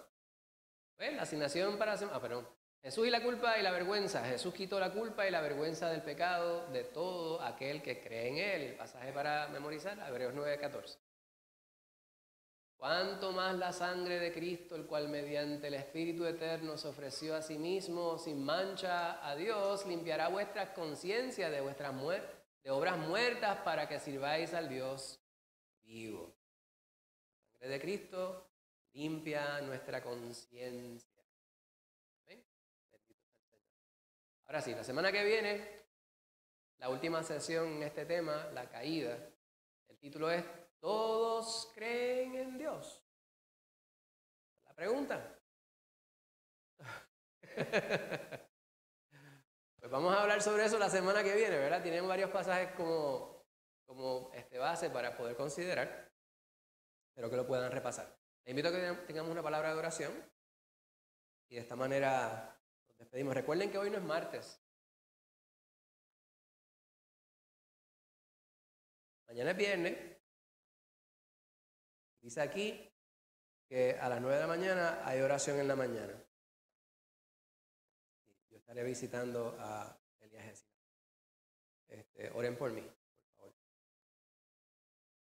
S1: Pues la asignación para... perdón. Jesús y la culpa y la vergüenza. Jesús quitó la culpa y la vergüenza del pecado de todo aquel que cree en Él. El pasaje para memorizar, Hebreos 9:14. Cuanto más la sangre de Cristo, el cual mediante el Espíritu Eterno se ofreció a sí mismo sin mancha a Dios, limpiará vuestras conciencias de vuestras de obras muertas para que sirváis al Dios vivo. La sangre de Cristo limpia nuestra conciencia. ¿Ven? Bendito sea el Señor. Ahora sí, la semana que viene, la última sesión en este tema, la caída. El título es ¿Todos creen en Dios? La pregunta. Pues vamos a hablar sobre eso la semana que viene, ¿verdad? Tienen varios pasajes como base para poder considerar. Espero que lo puedan repasar. Les invito a que tengamos una palabra de oración y de esta manera nos despedimos. Recuerden que hoy no es martes. Mañana es viernes. Dice aquí que a las 9 de la mañana hay oración en la mañana. Yo estaré visitando a Elías Gesina. Oren por mí, por favor.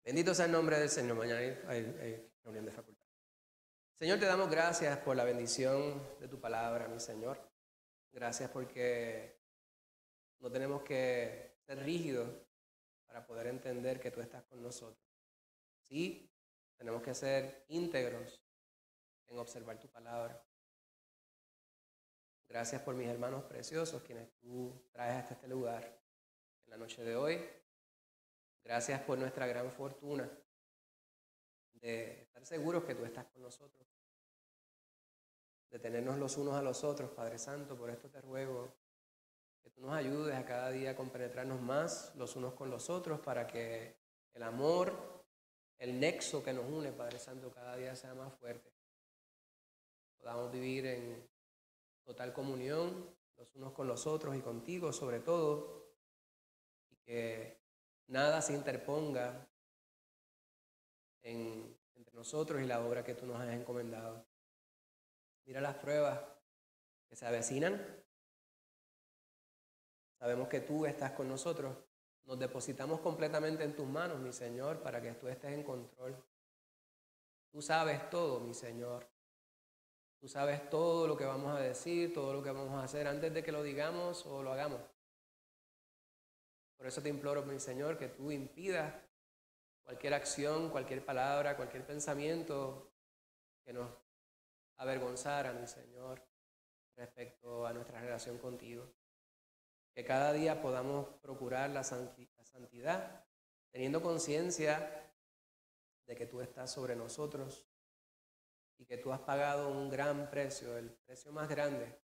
S1: Bendito sea el nombre del Señor. Mañana hay reunión de facultad. Señor, te damos gracias por la bendición de tu palabra, mi Señor. Gracias porque no tenemos que ser rígidos para poder entender que tú estás con nosotros. Sí, tenemos que ser íntegros en observar tu palabra. Gracias por mis hermanos preciosos, quienes tú traes hasta este lugar en la noche de hoy. Gracias por nuestra gran fortuna de estar seguros que tú estás con nosotros, de tenernos los unos a los otros, Padre Santo. Por esto te ruego que tú nos ayudes a cada día a compenetrarnos más los unos con los otros para que el amor, el nexo que nos une, Padre Santo, cada día sea más fuerte. Podamos vivir en total comunión los unos con los otros y contigo sobre todo, y que nada se interponga entre nosotros y la obra que tú nos has encomendado. Mira las pruebas que se avecinan. Sabemos que tú estás con nosotros. Nos depositamos completamente en tus manos, mi Señor, para que tú estés en control. Tú sabes todo, mi Señor. Tú sabes todo lo que vamos a decir, todo lo que vamos a hacer antes de que lo digamos o lo hagamos. Por eso te imploro, mi Señor, que tú impidas cualquier acción, cualquier palabra, cualquier pensamiento que nos avergonzara, mi Señor, respecto a nuestra relación contigo. Que cada día podamos procurar la santidad, teniendo conciencia de que tú estás sobre nosotros y que tú has pagado un gran precio, el precio más grande,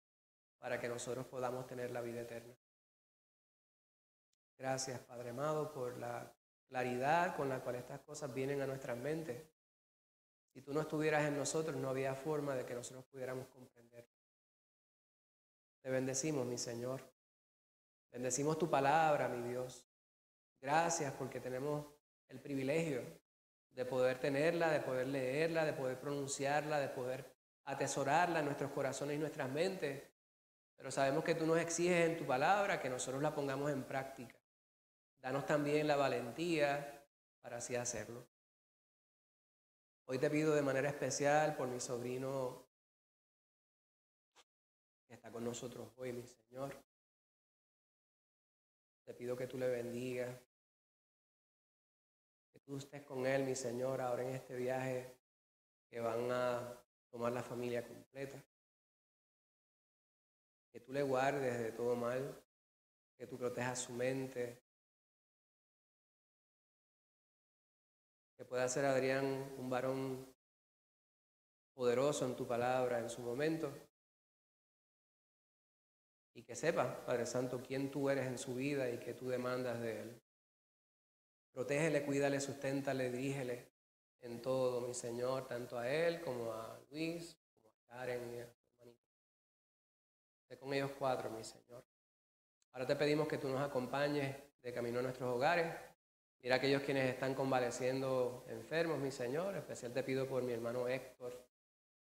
S1: para que nosotros podamos tener la vida eterna. Gracias, Padre amado, por la claridad con la cual estas cosas vienen a nuestras mentes. Si tú no estuvieras en nosotros, no había forma de que nosotros pudiéramos comprender. Te bendecimos, mi Señor. Bendecimos tu palabra, mi Dios. Gracias porque tenemos el privilegio de poder tenerla, de poder leerla, de poder pronunciarla, de poder atesorarla en nuestros corazones y nuestras mentes. Pero sabemos que tú nos exiges en tu palabra que nosotros la pongamos en práctica. Danos también la valentía para así hacerlo. Hoy te pido de manera especial por mi sobrino que está con nosotros hoy, mi Señor. Te pido que tú le bendigas, que tú estés con él, mi Señor, ahora en este viaje que van a tomar la familia completa. Que tú le guardes de todo mal, que tú protejas su mente, que pueda ser Adrián un varón poderoso en tu palabra en su momento, y que sepa, Padre Santo, quién tú eres en su vida y qué tú demandas de él. Protégele, cuídale, susténtale, dirígele en todo, mi Señor, tanto a él como a Luis, como a Karen y a su hermanito. Sé con ellos cuatro, mi Señor. Ahora te pedimos que tú nos acompañes de camino a nuestros hogares. Mira a aquellos quienes están convaleciendo enfermos, mi Señor. En especial te pido por mi hermano Héctor,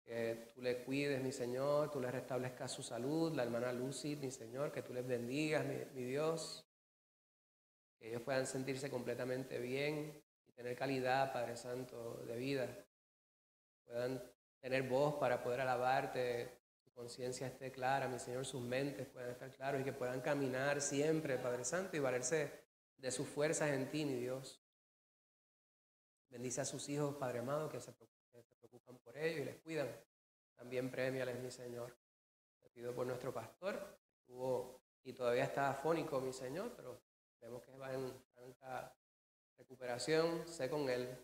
S1: que tú le cuides, mi Señor, tú le restablezcas su salud, la hermana Lucy, mi Señor, que tú les bendigas, mi Dios, que ellos puedan sentirse completamente bien y tener calidad, Padre Santo, de vida, puedan tener voz para poder alabarte, su conciencia esté clara, mi Señor, sus mentes puedan estar claros y que puedan caminar siempre, Padre Santo, y valerse de sus fuerzas en ti, mi Dios. Bendice a sus hijos, Padre amado, que se preocupan por ellos y les cuidan. También premiales, mi Señor. Te pido por nuestro pastor, estuvo y todavía está afónico, mi Señor, pero vemos que va en franca recuperación. Sé con él.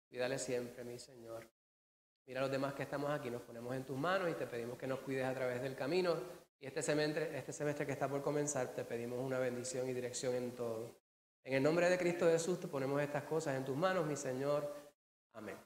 S1: Cuídale siempre, mi Señor. Mira a los demás que estamos aquí, nos ponemos en tus manos y te pedimos que nos cuides a través del camino. Y este semestre que está por comenzar, te pedimos una bendición y dirección en todo. En el nombre de Cristo Jesús te ponemos estas cosas en tus manos, mi Señor. Amén.